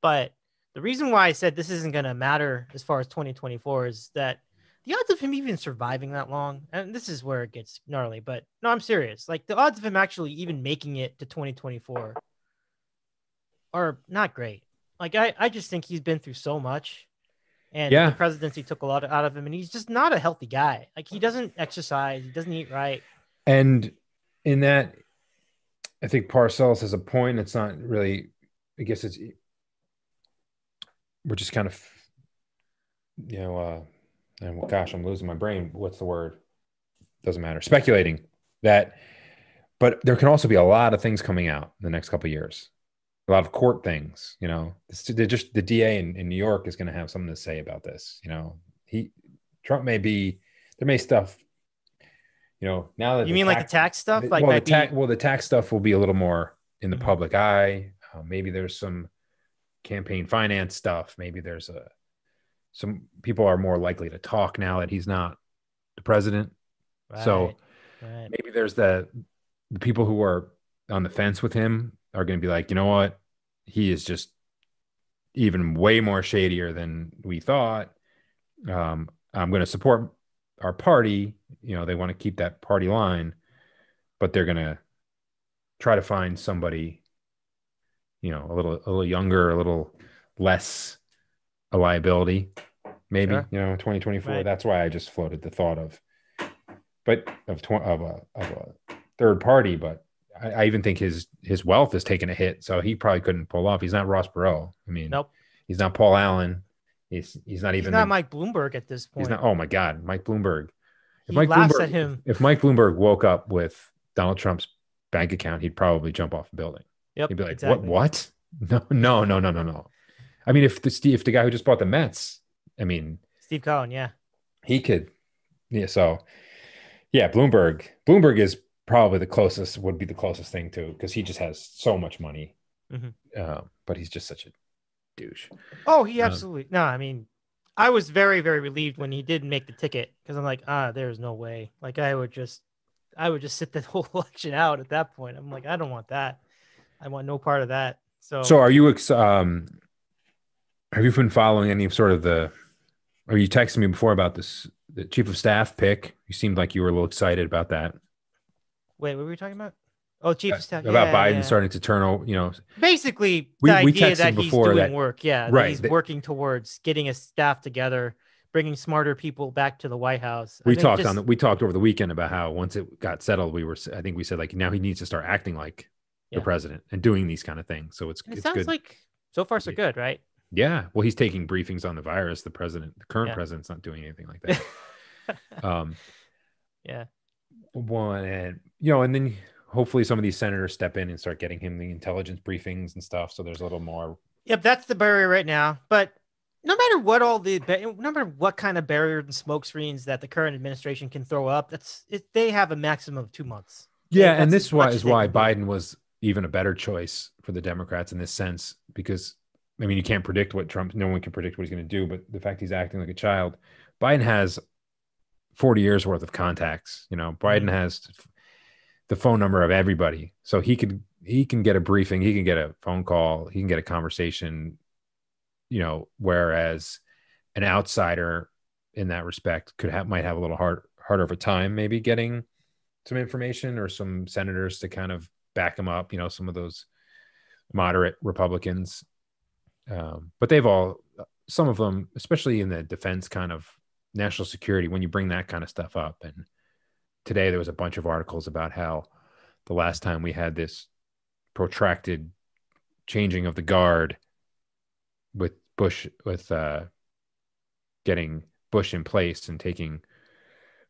But the reason why I said this isn't going to matter as far as 2024 is that the odds of him even surviving that long, and this is where it gets gnarly, but no, I'm serious. Like, the odds of him actually even making it to 2024 are not great. Like, I just think he's been through so much, and the presidency took a lot out of him, and he's just not a healthy guy. Like, he doesn't exercise, he doesn't eat right. And in that, I think Parcells has a point. It's not really, I guess we're just kind of, and gosh, I'm losing my brain. What's the word? Doesn't matter. Speculating that, but there can also be a lot of things coming out in the next couple of years. A lot of court things, the DA in New York is going to have something to say about this. Trump there may stuff, now that you mean like the tax stuff? The tax stuff will be a little more in the public eye. Maybe there's some campaign finance stuff. Maybe there's some people are more likely to talk now that he's not the president. So Right. maybe there's the people who are on the fence with him are going to be like, you know what? He is just even way more shadier than we thought. I'm going to support our party. You know, they want to keep that party line, but they're going to try to find somebody, you know, a little younger, a little less a liability, maybe, Sure. you know, 2024. Right. That's why I just floated the thought of, but of a third party. But I even think his wealth is taking a hit, so he probably couldn't pull off. He's not Ross Perot. I mean, Nope. he's not Paul Allen. He's not He's even not Mike Bloomberg at this point. he's not. Oh my God, Mike Bloomberg. He laughs at him. If Mike Bloomberg woke up with Donald Trump's bank account, he'd probably jump off a building. Yep. He'd be like, exactly. What? No. I mean, if the guy who just bought the Mets, I mean, Steve Cohen, yeah. he could. Yeah. So, yeah, Bloomberg is probably would be the closest thing to, because he just has so much money. But he's just such a douche. Oh, he absolutely. No, I mean, I was very, very relieved when he didn't make the ticket, because I'm like, there's no way. Like, I would just sit the whole election out at that point. I'm like, I don't want that. I want no part of that. So are you, have you been following any sort of or you texted me before about this, the chief of staff pick? You seemed like you were a little excited about that. Wait, what were we talking about? Oh, chief of staff. About Biden starting to turn over, you know. Basically, we idea that texted he's before doing work. Yeah, that right. he's working towards getting a staff together, bringing smarter people back to the White House. We talked over the weekend about how once it got settled, I think we said, like, now he needs to start acting like the president and doing these kind of things. So it sounds good. like so far so good, right? Yeah. Well, he's taking briefings on the virus. The current president's not doing anything like that. Yeah. One, and you know, and then hopefully some of these senators step in and start getting him the intelligence briefings and stuff. So there's a little more. Yep, that's the barrier right now. But no matter what kind of barriers and smoke screens that the current administration can throw up, they have a maximum of 2 months. Yeah, and this is why Biden was even a better choice for the Democrats in this sense, because I mean, you can't predict no one can predict what he's going to do, but the fact he's acting like a child, Biden has 40 years worth of contacts. You know, Biden has the phone number of everybody. So he can get a briefing, he can get a phone call, he can get a conversation, you know, whereas an outsider in that respect might have a little harder of a time, maybe getting some information or some senators to kind of back him up, you know, some of those moderate Republicans. But some of them, especially in the defense kind of national security, when you bring that kind of stuff up. And today there was a bunch of articles about how the last time we had this protracted changing of the guard with Bush, getting Bush in place and taking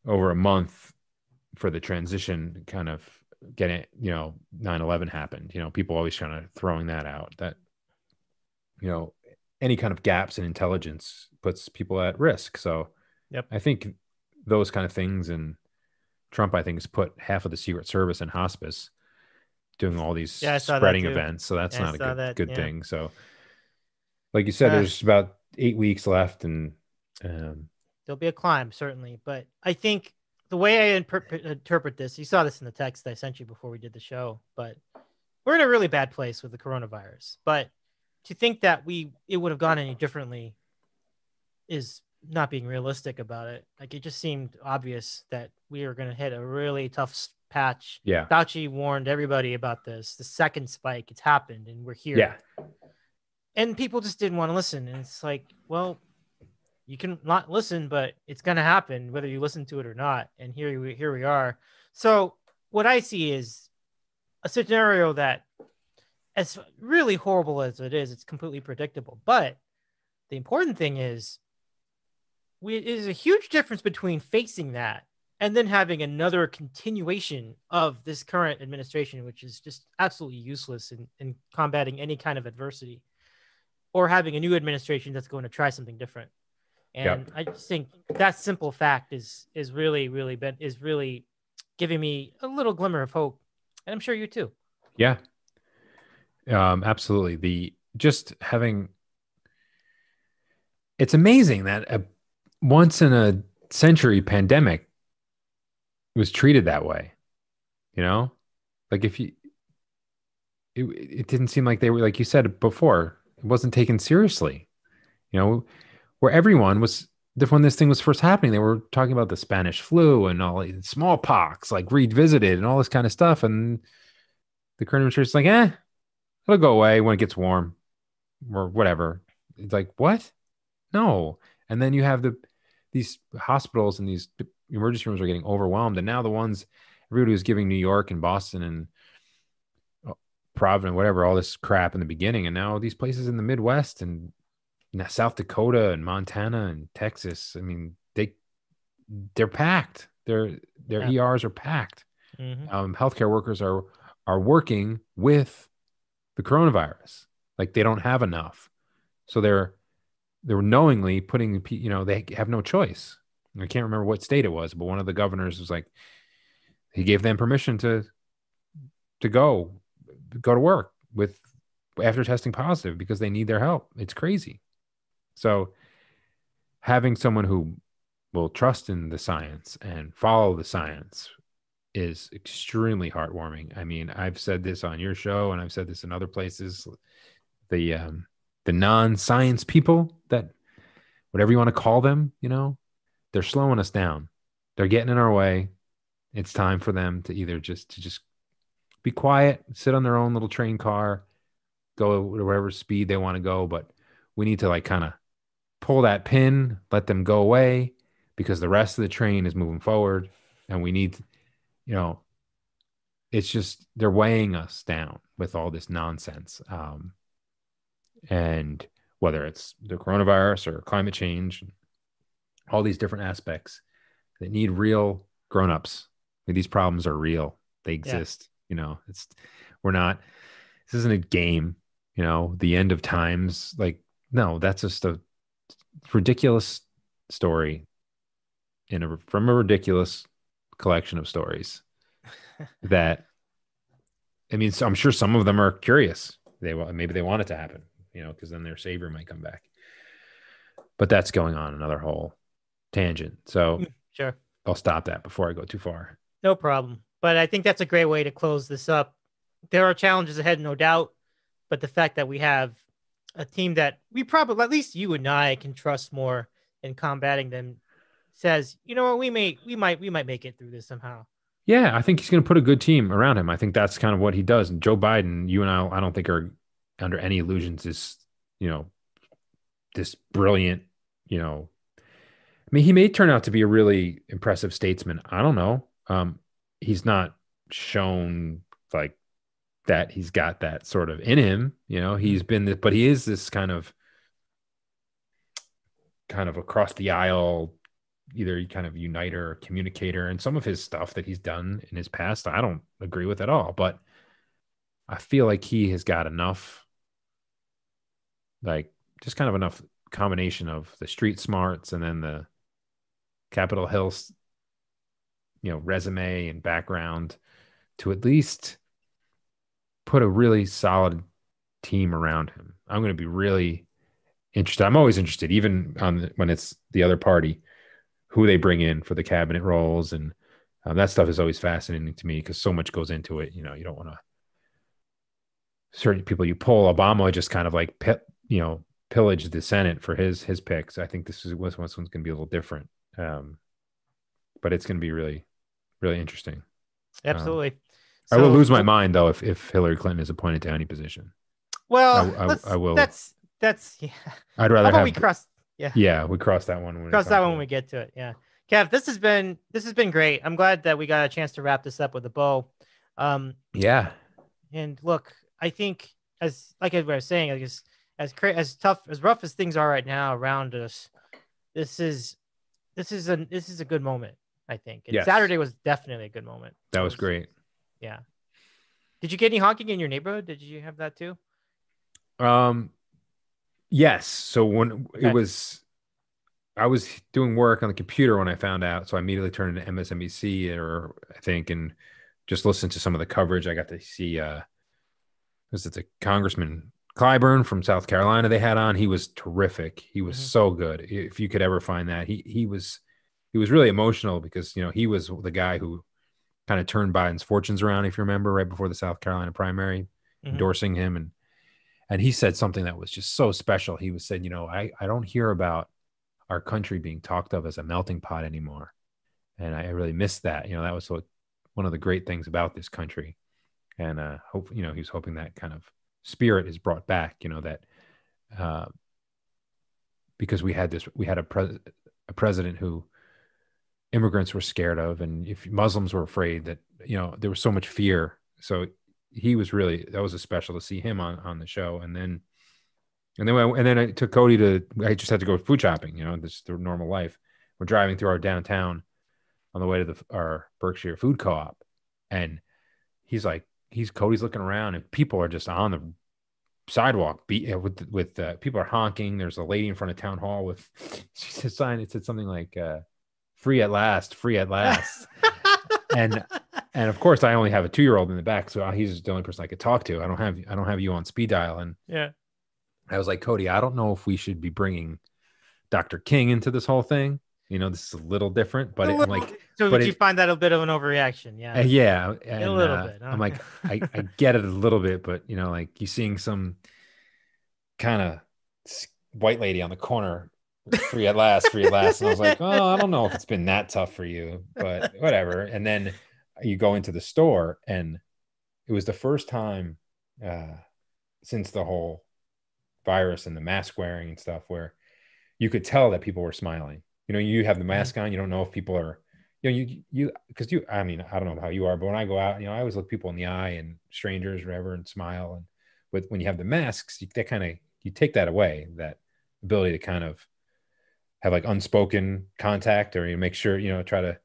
over a month for the transition, kind of getting, you know, 9/11 happened. You know, people always kind of throwing that out, that, you know, any kind of gaps in intelligence puts people at risk. So yep. I think those kind of things, and Trump, I think, has put half of the Secret Service in hospice doing all these spreading events. So that's not a good thing. So like you said, there's about 8 weeks left, and there'll be a climb, certainly. But I think the way I interpret this, you saw this in the text I sent you before we did the show, but we're in a really bad place with the coronavirus. But to think that it would have gone any differently is not being realistic about it. Like, it just seemed obvious that we are going to hit a really tough patch. Yeah. Fauci warned everybody about this. The second spike, it's happened, and we're here. Yeah. And people just didn't want to listen. And it's like, well, you can not listen, but it's going to happen whether you listen to it or not. And here we are. So what I see is a scenario that, as really horrible as it is, it's completely predictable. But the important thing is, it is a huge difference between facing that and then having another continuation of this current administration, which is just absolutely useless in combating any kind of adversity, or having a new administration that's going to try something different. And I just think that simple fact is really giving me a little glimmer of hope. And I'm sure you too. Yeah. Absolutely. Just having, it's amazing that a once in a century pandemic was treated that way. You know, like if you, it didn't seem like they were, like you said before, it wasn't taken seriously. You know, where everyone was, when this thing was first happening, they were talking about the Spanish flu and all smallpox, like revisited and all this kind of stuff. And the current administration is like, it'll go away when it gets warm or whatever. It's like, what? No. And then you have these hospitals and these emergency rooms are getting overwhelmed. And now everybody was giving New York and Boston and Providence, whatever, all this crap in the beginning. And now these places in the Midwest and South Dakota and Montana and Texas, I mean, they're packed. Their ERs are packed. Mm-hmm. Healthcare workers are working with the coronavirus. Like they don't have enough. So they're knowingly putting, they have no choice. I can't remember what state it was, but one of the governors was like, he gave them permission to go to work after testing positive because they need their help. It's crazy. So having someone who will trust in the science and follow the science is extremely heartwarming. I mean, I've said this on your show and I've said this in other places. The non-science people, that whatever you want to call them, they're slowing us down. They're getting in our way. It's time for them to either just be quiet, sit on their own little train car, go at whatever speed they want to go. But we need to like kind of pull that pin, let them go away because the rest of the train is moving forward. And we need, it's just, they're weighing us down with all this nonsense. And whether it's the coronavirus or climate change, all these different aspects that need real grown-ups. I mean, these problems are real. They exist. Yeah. This isn't a game, the end of times. Like, no, that's just a ridiculous story from a ridiculous collection of stories that, I mean, so I'm sure some of them are curious. Maybe they want it to happen, because then their savior might come back. But that's going on another whole tangent. So sure, I'll stop that before I go too far. No problem. But I think that's a great way to close this up. There are challenges ahead, no doubt. But the fact that we have a team that we probably, at least you and I, can trust more in combating them says, you know what, we might make it through this somehow. Yeah, I think he's going to put a good team around him. I think that's kind of what he does. And Joe Biden, you and I don't think are under any illusions is, this brilliant, I mean, he may turn out to be a really impressive statesman. I don't know. He's not shown like that he's got that sort of in him, he's been, but he is this kind of across the aisle, either kind of uniter or communicator, and some of his stuff that he's done in his past, I don't agree with at all, but I feel like he has got enough, like just kind of enough combination of the street smarts and then the Capitol Hill, resume and background to at least put a really solid team around him. I'm going to be really interested. I'm always interested, even when it's the other party, who they bring in for the cabinet roles. And that stuff is always fascinating to me because so much goes into it. You don't want to, certain people you pull. Obama just kind of like, pillage the Senate for his picks. I think this one's going to be a little different. But it's going to be really, really interesting. Absolutely. I will lose my mind though if Hillary Clinton is appointed to any position. Well, I will. That's yeah. I'd rather have. We cross. Yeah. Yeah, we cross that one. When we get to it. Yeah. Kev, this has been great. I'm glad that we got a chance to wrap this up with a bow. Yeah. And look, I think like I was saying, as tough, as rough as things are right now around us, this is a good moment. I think. And yes. Saturday was definitely a good moment. That was great. Yeah. Did you get any honking in your neighborhood? Did you have that too? Yes. So when it was, I was doing work on the computer when I found out. So I immediately turned into MSNBC and just listened to some of the coverage. I got to see, was it the Congressman Clyburn from South Carolina they had on. He was terrific. He was so good. If you could ever find that, he was really emotional because he was the guy who kind of turned Biden's fortunes around, if you remember, right before the South Carolina primary, endorsing him, and he said something that was just so special. He was said, I don't hear about our country being talked of as a melting pot anymore, and I really missed that. That was one of the great things about this country, and hope he was hoping that kind of spirit is brought back. That because we had a president who immigrants were scared of, and if Muslims were afraid, that there was so much fear. So he was really, that was a special to see him on the show. And then I took Cody I just had to go food shopping, this is the normal life. We're driving through our downtown on the way to our Berkshire food co-op, and Cody's looking around, and people are just on the sidewalk with people are honking. There's a lady in front of town hall with a sign. It said something like free at last. and of course I only have a 2-year-old in the back, so he's the only person I could talk to. I don't have you on speed dial. And I was like, Cody, I don't know if we should be bringing Dr. King into this whole thing. This is a little different, but did you find that a bit of an overreaction? Yeah, and, a little bit. Huh? I'm like, I get it a little bit, but like you seeing some kind of white lady on the corner, free at last. And I was like, oh, I don't know if it's been that tough for you, but whatever. And then you go into the store, and it was the first time since the whole virus and the mask wearing and stuff where you could tell that people were smiling. You have the mask on, you don't know if people are, because I mean, I don't know how you are, but when I go out, I always look people in the eye and strangers, whatever, and smile. And when you have the masks, you take that away, that ability to kind of have like unspoken contact, or make sure, try to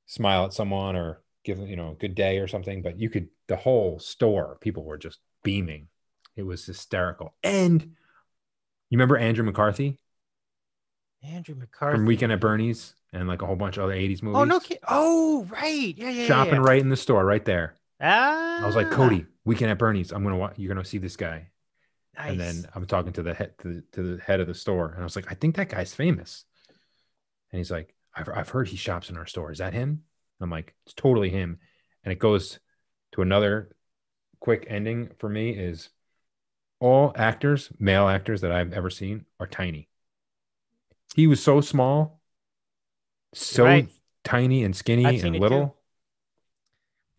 smile at someone or give them, a good day or something. But the whole store, people were just beaming. It was hysterical. And you remember Andrew McCarthy? From Weekend at Bernie's and like a whole bunch of other 80s movies. Oh, no kidding. Oh, right. Yeah. Shopping right in the store, right there. I was like, Cody, Weekend at Bernie's. You're going to see this guy. Nice. And then I'm talking to the head of the store. And I was like, I think that guy's famous. And he's like, I've heard he shops in our store. Is that him? I'm like, it's totally him. And it goes to another quick ending for me is all actors, male actors that I've ever seen are tiny. He was so small, tiny and skinny and little. Too.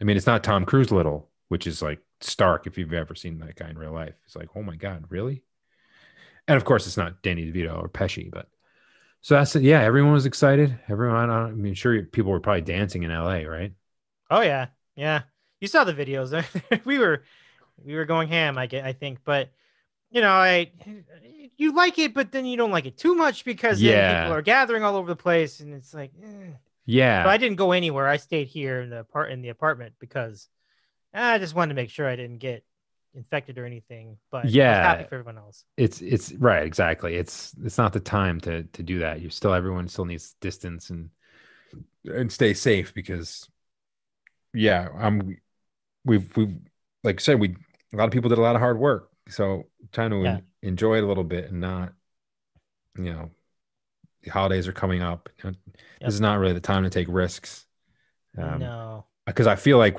I mean, it's not Tom Cruise little, which is like stark if you've ever seen that guy in real life. It's like, oh my God, really? And of course, it's not Danny DeVito or Pesci, but so that's it. Yeah, everyone was excited. I'm sure people were probably dancing in LA, right? Oh yeah. You saw the videos. we were going ham, I think, but you like it, but then you don't like it too much because then people are gathering all over the place, and it's like, yeah. But I didn't go anywhere. I stayed here in the apartment because I just wanted to make sure I didn't get infected or anything. But I was happy for everyone else. It's right, exactly. It's not the time to do that. Everyone still needs distance and stay safe because we've like I said, a lot of people did a lot of hard work. So trying to enjoy it a little bit and not, the holidays are coming up. This is not really the time to take risks. No. Because I feel like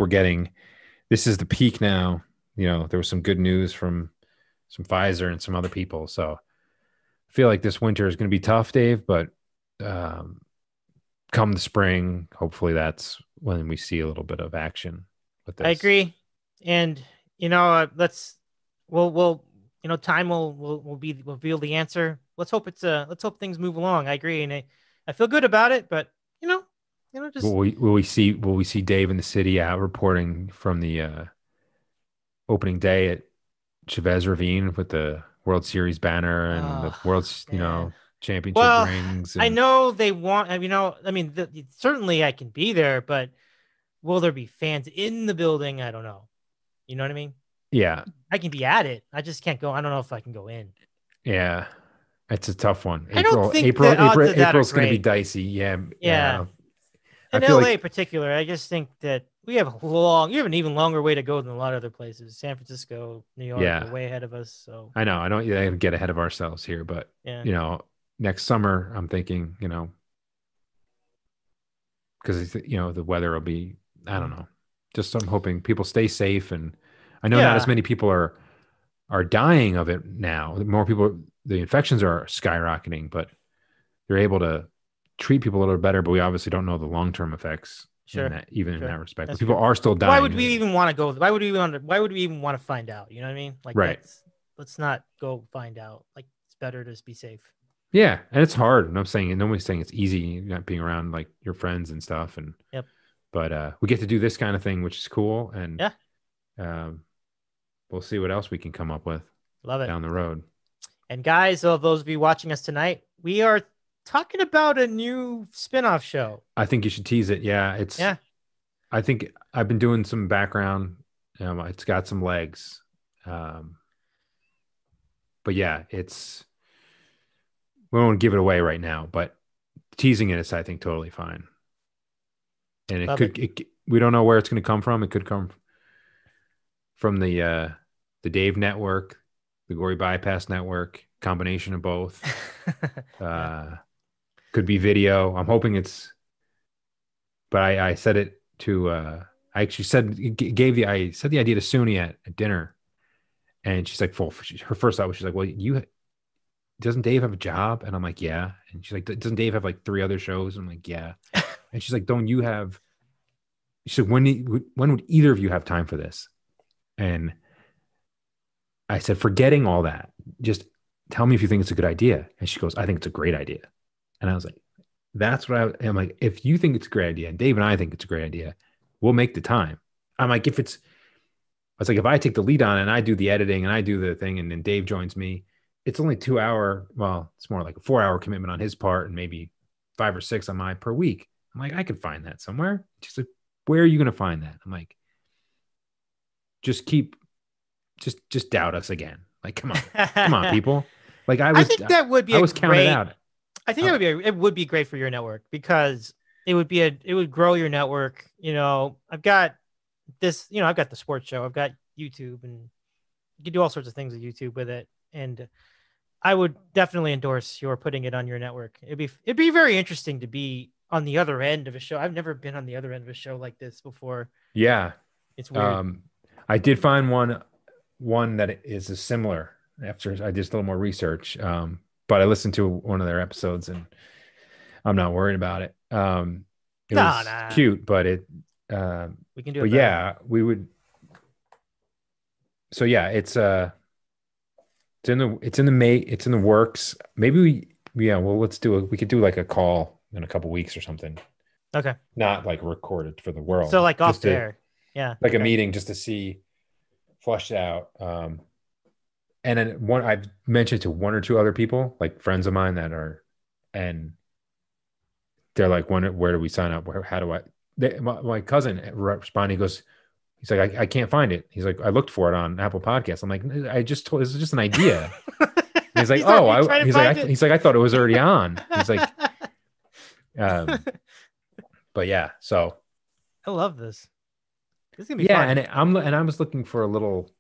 this is the peak now. There was some good news from some Pfizer and some other people. So I feel like this winter is going to be tough, Dave, but come the spring, hopefully that's when we see a little bit of action with this. I agree. And, time will reveal the answer. Let's hope things move along. I agree, and I feel good about it. But just will we see Dave in the city out reporting from the opening day at Chavez Ravine with the World Series banner and the World's championship rings? I know they want. Certainly I can be there, but will there be fans in the building? I don't know. You know what I mean? Yeah. I can be at it. I just can't go. I don't know if I can go in. Yeah. It's a tough one. April's going to be dicey. Yeah. In LA in particular, I just think that we have you have an even longer way to go than a lot of other places. San Francisco, New York are way ahead of us. So I know I don't get ahead of ourselves here, but next summer I'm thinking, because the weather will be, I don't know. Just I'm hoping people stay safe, and I know not as many people are dying of it now. More people, the infections are skyrocketing, but they're able to treat people a little better. But we obviously don't know the long-term effects in that respect. But people are still dying. Why would we even want to go? Why would we even want to find out? You know what I mean? Like, let's not go find out. Like, it's better to just be safe. Yeah, and it's hard. And I'm saying, and nobody's saying it's easy not being around like your friends and stuff. And but we get to do this kind of thing, which is cool. And we'll see what else we can come up with. Love it down the road. And guys, of those of you watching us tonight, we are talking about a new spinoff show. I think you should tease it. Yeah, I think I've been doing some background. It's got some legs. But yeah, we won't give it away right now, but teasing it is, I think, totally fine. And we don't know where it's going to come from. It could come from the Dave Network, the Gory Bypass Network, combination of both. Could be video. I'm hoping but I said it to, I actually said the idea to Suni at dinner, and she's like, her first thought was, she's like, well, doesn't Dave have a job? And I'm like, yeah. And she's like, doesn't Dave have like 3 other shows? And I'm like, yeah. And she's like, don't you have, she said, when would either of you have time for this? And I said, forgetting all that, just tell me if you think it's a good idea. And she goes, I think it's a great idea. And I was like, that's what I'm like, if you think it's a great idea, and Dave and I think it's a great idea, we'll make the time. I'm like, if I take the lead on it and I do the editing and I do the thing, and then Dave joins me, it's only 2 hour. Well, it's more like a 4 hour commitment on his part, and maybe 5 or 6 on mine per week. I'm like, I could find that somewhere. She's like, where are you going to find that? I'm like, just doubt us again. Like, come on, people. Like I think that would be. I was counted out. I think it would be great for your network, because it would grow your network. I've got this. I've got the sports show. I've got YouTube, and you can do all sorts of things with YouTube with it. And I would definitely endorse your putting it on your network. It'd be very interesting to be on the other end of a show. I've never been on the other end of a show like this before. Yeah, it's weird. I did find one that is similar after I did a little more research. But I listened to one of their episodes, and I'm not worried about it. It was cute, but we can do it. But yeah, we would. So yeah, it's in the works. Maybe let's do we could do like a call in a couple weeks or something. Okay. Not like recorded for the world. So like off there. Yeah. Like a meeting just to see flushed out. And then I've mentioned to 1 or 2 other people, like friends of mine and they're like, where do we sign up? How do my cousin responded, he goes, he's like, I can't find it. He's like, I looked for it on Apple Podcasts. I'm like, this is just an idea. He's like, he's like, I thought it was already on. He's like, but yeah, so. I love this. This is gonna be fun. And I was looking for a little,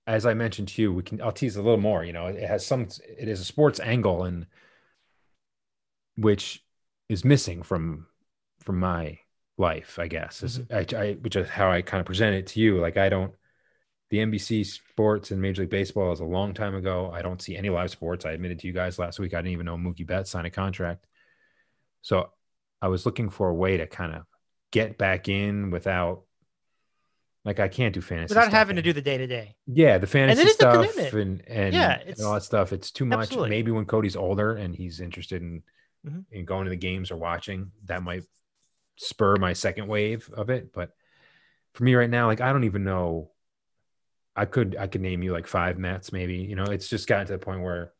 as I mentioned to you, I'll tease a little more. It is a sports angle, and which is missing from my life, I guess. Mm-hmm. Which is how I kind of present it to you. Like, the NBC sports and Major League Baseball is a long time ago. I don't see any live sports. I admitted to you guys last week, I didn't even know Mookie Betts signed a contract. So I was looking for a way to kind of get back in without, like, I can't do fantasy without having to do the day-to-day. Yeah, the fantasy stuff and all that stuff. It's too much. Absolutely. Maybe when Cody's older and he's interested in going to the games or watching, that might spur my second wave of it. But for me right now, like, I don't even know. I could name you like 5 Mets, maybe. It's just gotten to the point where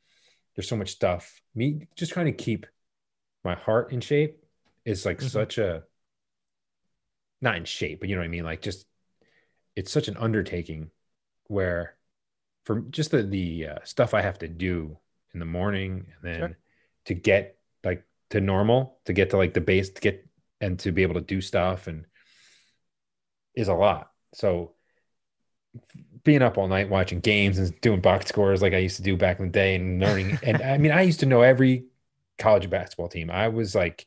there's so much stuff. Me just trying to keep my heart in shape is like such a, not in shape, but you know what I mean? Like, just, it's such an undertaking where for just the stuff I have to do in the morning, and then to get like to normal, to get to like the base, to get and to be able to do stuff, and is a lot. So being up all night watching games and doing box scores like I used to do back in the day and learning. And I mean, I used to know every college basketball team. I was like,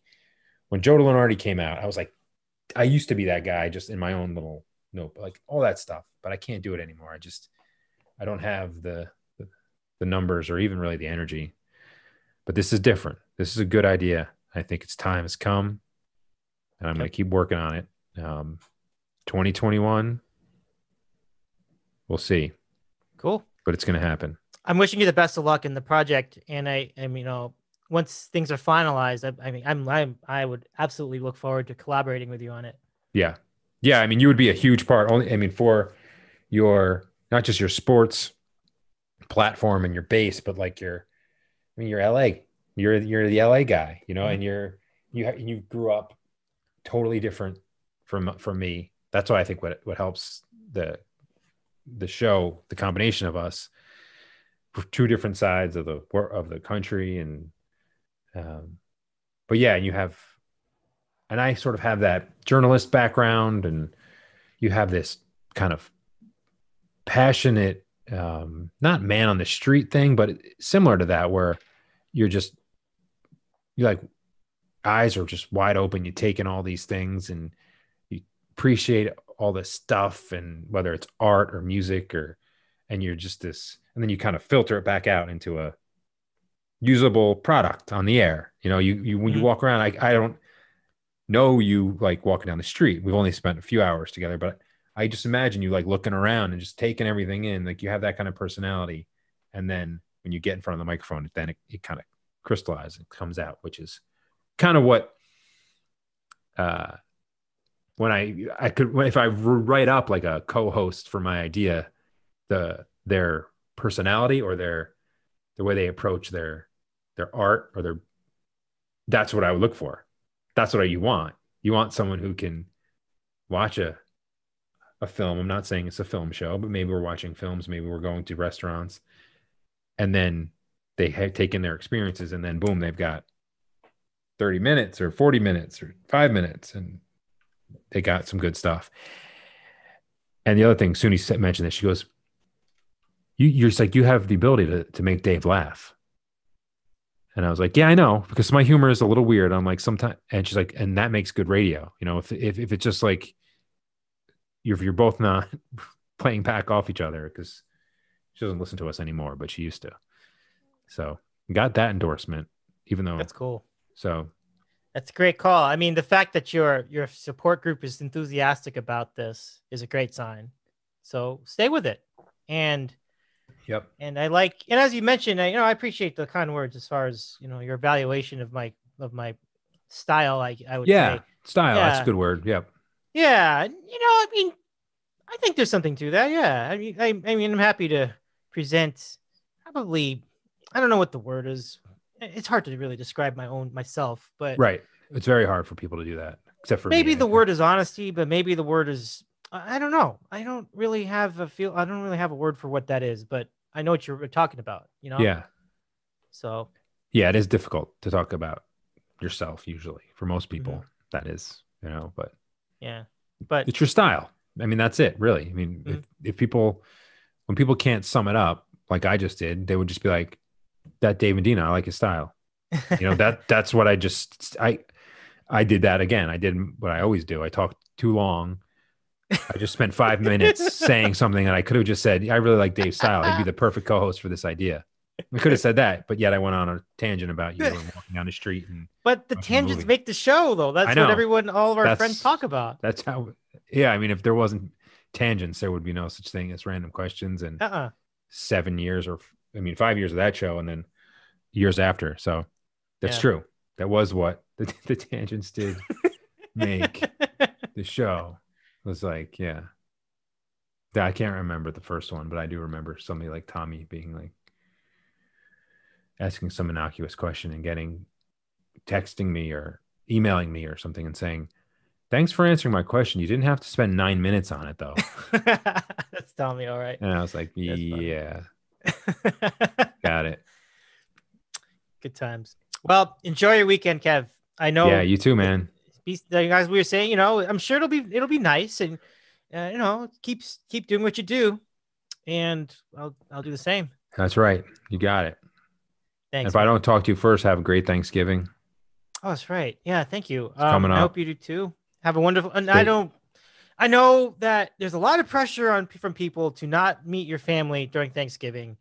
when Joe Lunardi came out, I was like, I used to be that guy just in my own little note, like all that stuff, but I can't do it anymore. I don't have the numbers or even really the energy, but this is different. This is a good idea. I think its time has come and I'm going to keep working on it. 2021, we'll see. Cool. But it's going to happen. I'm wishing you the best of luck in the project. And once things are finalized, I would absolutely look forward to collaborating with you on it. Yeah. Yeah. I mean, you would be a huge part for your, not just your sports platform and your base, but like you're LA, you're the LA guy, and you grew up totally different from me. That's why I think what helps the show, the combination of us, two different sides of the country. And, but yeah, and I sort of have that journalist background, and you have this kind of passionate, not man on the street thing, but similar to that, where you like eyes are just wide open. You take in all these things and you appreciate all this stuff, and whether it's art or music and you're just this, and then you kind of filter it back out into a usable product on the air. When you walk around, I don't know you like walking down the street. We've only spent a few hours together, but I just imagine you like looking around and just taking everything in. Like you have that kind of personality. And then when you get in front of the microphone, then it kind of crystallizes and comes out, which is kind of what, when I could, if I write up like a co-host for my idea, their personality or the way they approach their art or that's what I would look for. That's what you want. You want someone who can watch a film. I'm not saying it's a film show, but maybe we're watching films. Maybe we're going to restaurants, and then they have taken their experiences, and then boom, they've got 30 minutes or 40 minutes or 5 minutes, and they got some good stuff. And the other thing, Suni mentioned this. She goes, "You're just like, you have the ability to make Dave laugh." And I was like, "Yeah, I know, because my humor is a little weird." I'm like, sometimes, and she's like, "And that makes good radio. If it's just like you're both not playing back off each other," because she doesn't listen to us anymore, but she used to. So got that endorsement, even though that's cool. So that's a great call. I mean, the fact that your support group is enthusiastic about this is a great sign. So stay with it. And yep. And and as you mentioned, I appreciate the kind words as far as, your evaluation of my style. I would say style. Yeah. That's a good word. Yep. Yeah. I think there's something to that. Yeah. I mean, I'm happy to present probably, I don't know what the word is. It's hard to really describe myself, but right. It's very hard for people to do that, except for maybe the word is honesty, but maybe the word is, I don't know. I don't really have a word for what that is, but I know what you're talking about, Yeah. So. Yeah, it is difficult to talk about yourself usually for most people. Mm-hmm. That is, but. Yeah. But it's your style. I mean, that's it, really. I mean, mm-hmm. When people can't sum it up like I just did, they would just be like, "That Dave Medina, I like his style." That's what I did that again. I did what I always do. I talked too long. I just spent 5 minutes saying something, and I could have just said, "I really like Dave's style. He'd be the perfect co-host for this idea." I could have said that, but yet I went on a tangent about you and walking down the street. But the tangents make the show, though. That's what all of our friends talk about. That's how. Yeah, I mean, if there wasn't tangents, there would be no such thing as random questions. And 7 years, 5 years of that show, and then years after. So that's true. That was what the tangents did make the show. It was like, yeah. I can't remember the first one, but I do remember somebody like Tommy being like, asking some innocuous question and texting me or emailing me or something and saying, "Thanks for answering my question. You didn't have to spend 9 minutes on it, though." That's Tommy, all right. And I was like, yeah. Got it. Good times. Well, enjoy your weekend, Kev. I know. Yeah, you too, man. Guys, we were saying, I'm sure it'll be nice, and keep doing what you do, and I'll do the same. That's right. You got it. Thanks. If I don't talk to you first, have a great Thanksgiving. Oh, that's right. Yeah, thank you. Coming up. I hope you do too. Have a wonderful. And I know that there's a lot of pressure from people to not meet your family during Thanksgiving.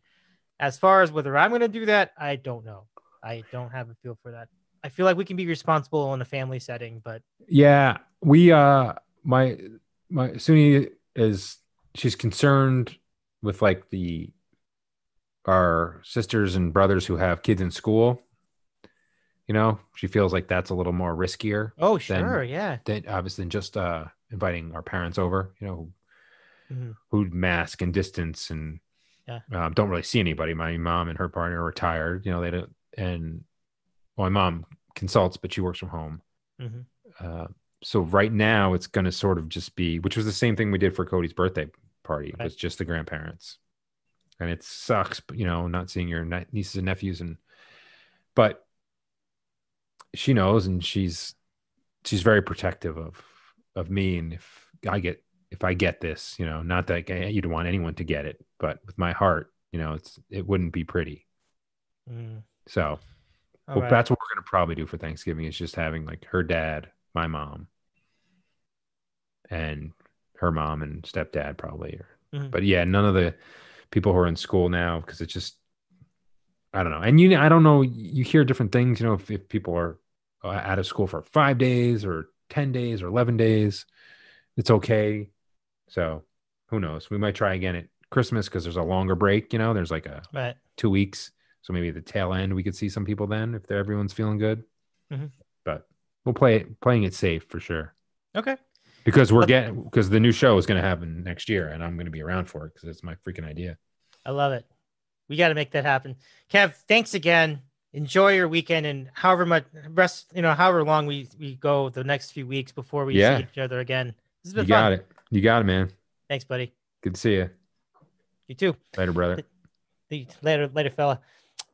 As far as whether I'm going to do that, I don't know. I don't have a feel for that. I feel like we can be responsible in a family setting, but yeah, we my Suni she's concerned with like our sisters and brothers who have kids in school. She feels like that's a little more riskier. Oh, sure, yeah. Than obviously than just inviting our parents over, who mask and distance and don't really see anybody. My mom and her partner are retired. They don't, and my mom consults, but she works from home. So right now it's going to sort of just be, which was the same thing we did for Cody's birthday party. It was just the grandparents, and it sucks, but, not seeing your nieces and nephews, but she knows, and she's very protective of me. And if I get this, not that you don't want anyone to get it, but with my heart, it wouldn't be pretty. So that's what we're going to probably do for Thanksgiving, is just having like her dad, my mom, and her mom and stepdad probably. But yeah, none of the people who are in school now, because it's just, I don't know. And I don't know, you hear different things, if people are out of school for 5 days or 10 days or 11 days, it's okay. So who knows? We might try again at Christmas, because there's a longer break, there's like 2 weeks. So maybe at the tail end, we could see some people then if everyone's feeling good. But we'll playing it safe for sure. Okay. Because because the new show is going to happen next year, and I'm going to be around for it because it's my freaking idea. I love it. We got to make that happen. Kev, thanks again. Enjoy your weekend, and however long we go the next few weeks before we see each other again. This has been fun. You got it, man. Thanks, buddy. Good to see you. You too. Later, brother. Later, fella.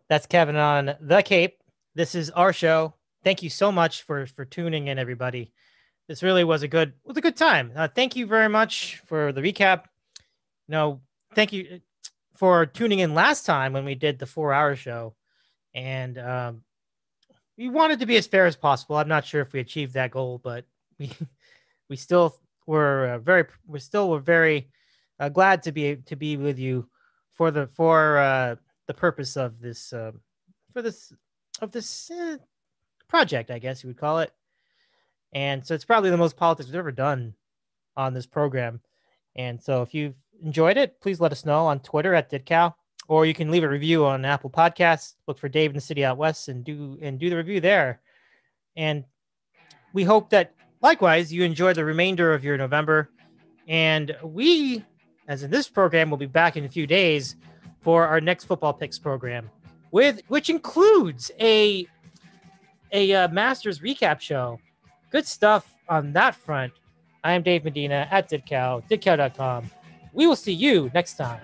That's Kevin on The Cape. This is our show. Thank you so much for tuning in, everybody. This really was a good time. Thank you very much for the recap. Thank you for tuning in last time when we did the 4-hour show. And we wanted to be as fair as possible. I'm not sure if we achieved that goal, but we still were very glad to be with you for the purpose of this project, I guess you would call it. And so it's probably the most politics we've ever done on this program. And so if you've enjoyed it, please let us know on Twitter at DITCOW. Or you can leave a review on Apple Podcasts. Look for Dave in the City Out West and do the review there. And we hope that, likewise, you enjoy the remainder of your November. And we, as in this program, will be back in a few days for our next football picks program, which includes a Masters recap show. Good stuff on that front. I am Dave Medina at DITCOW, DITCOW.com. We will see you next time.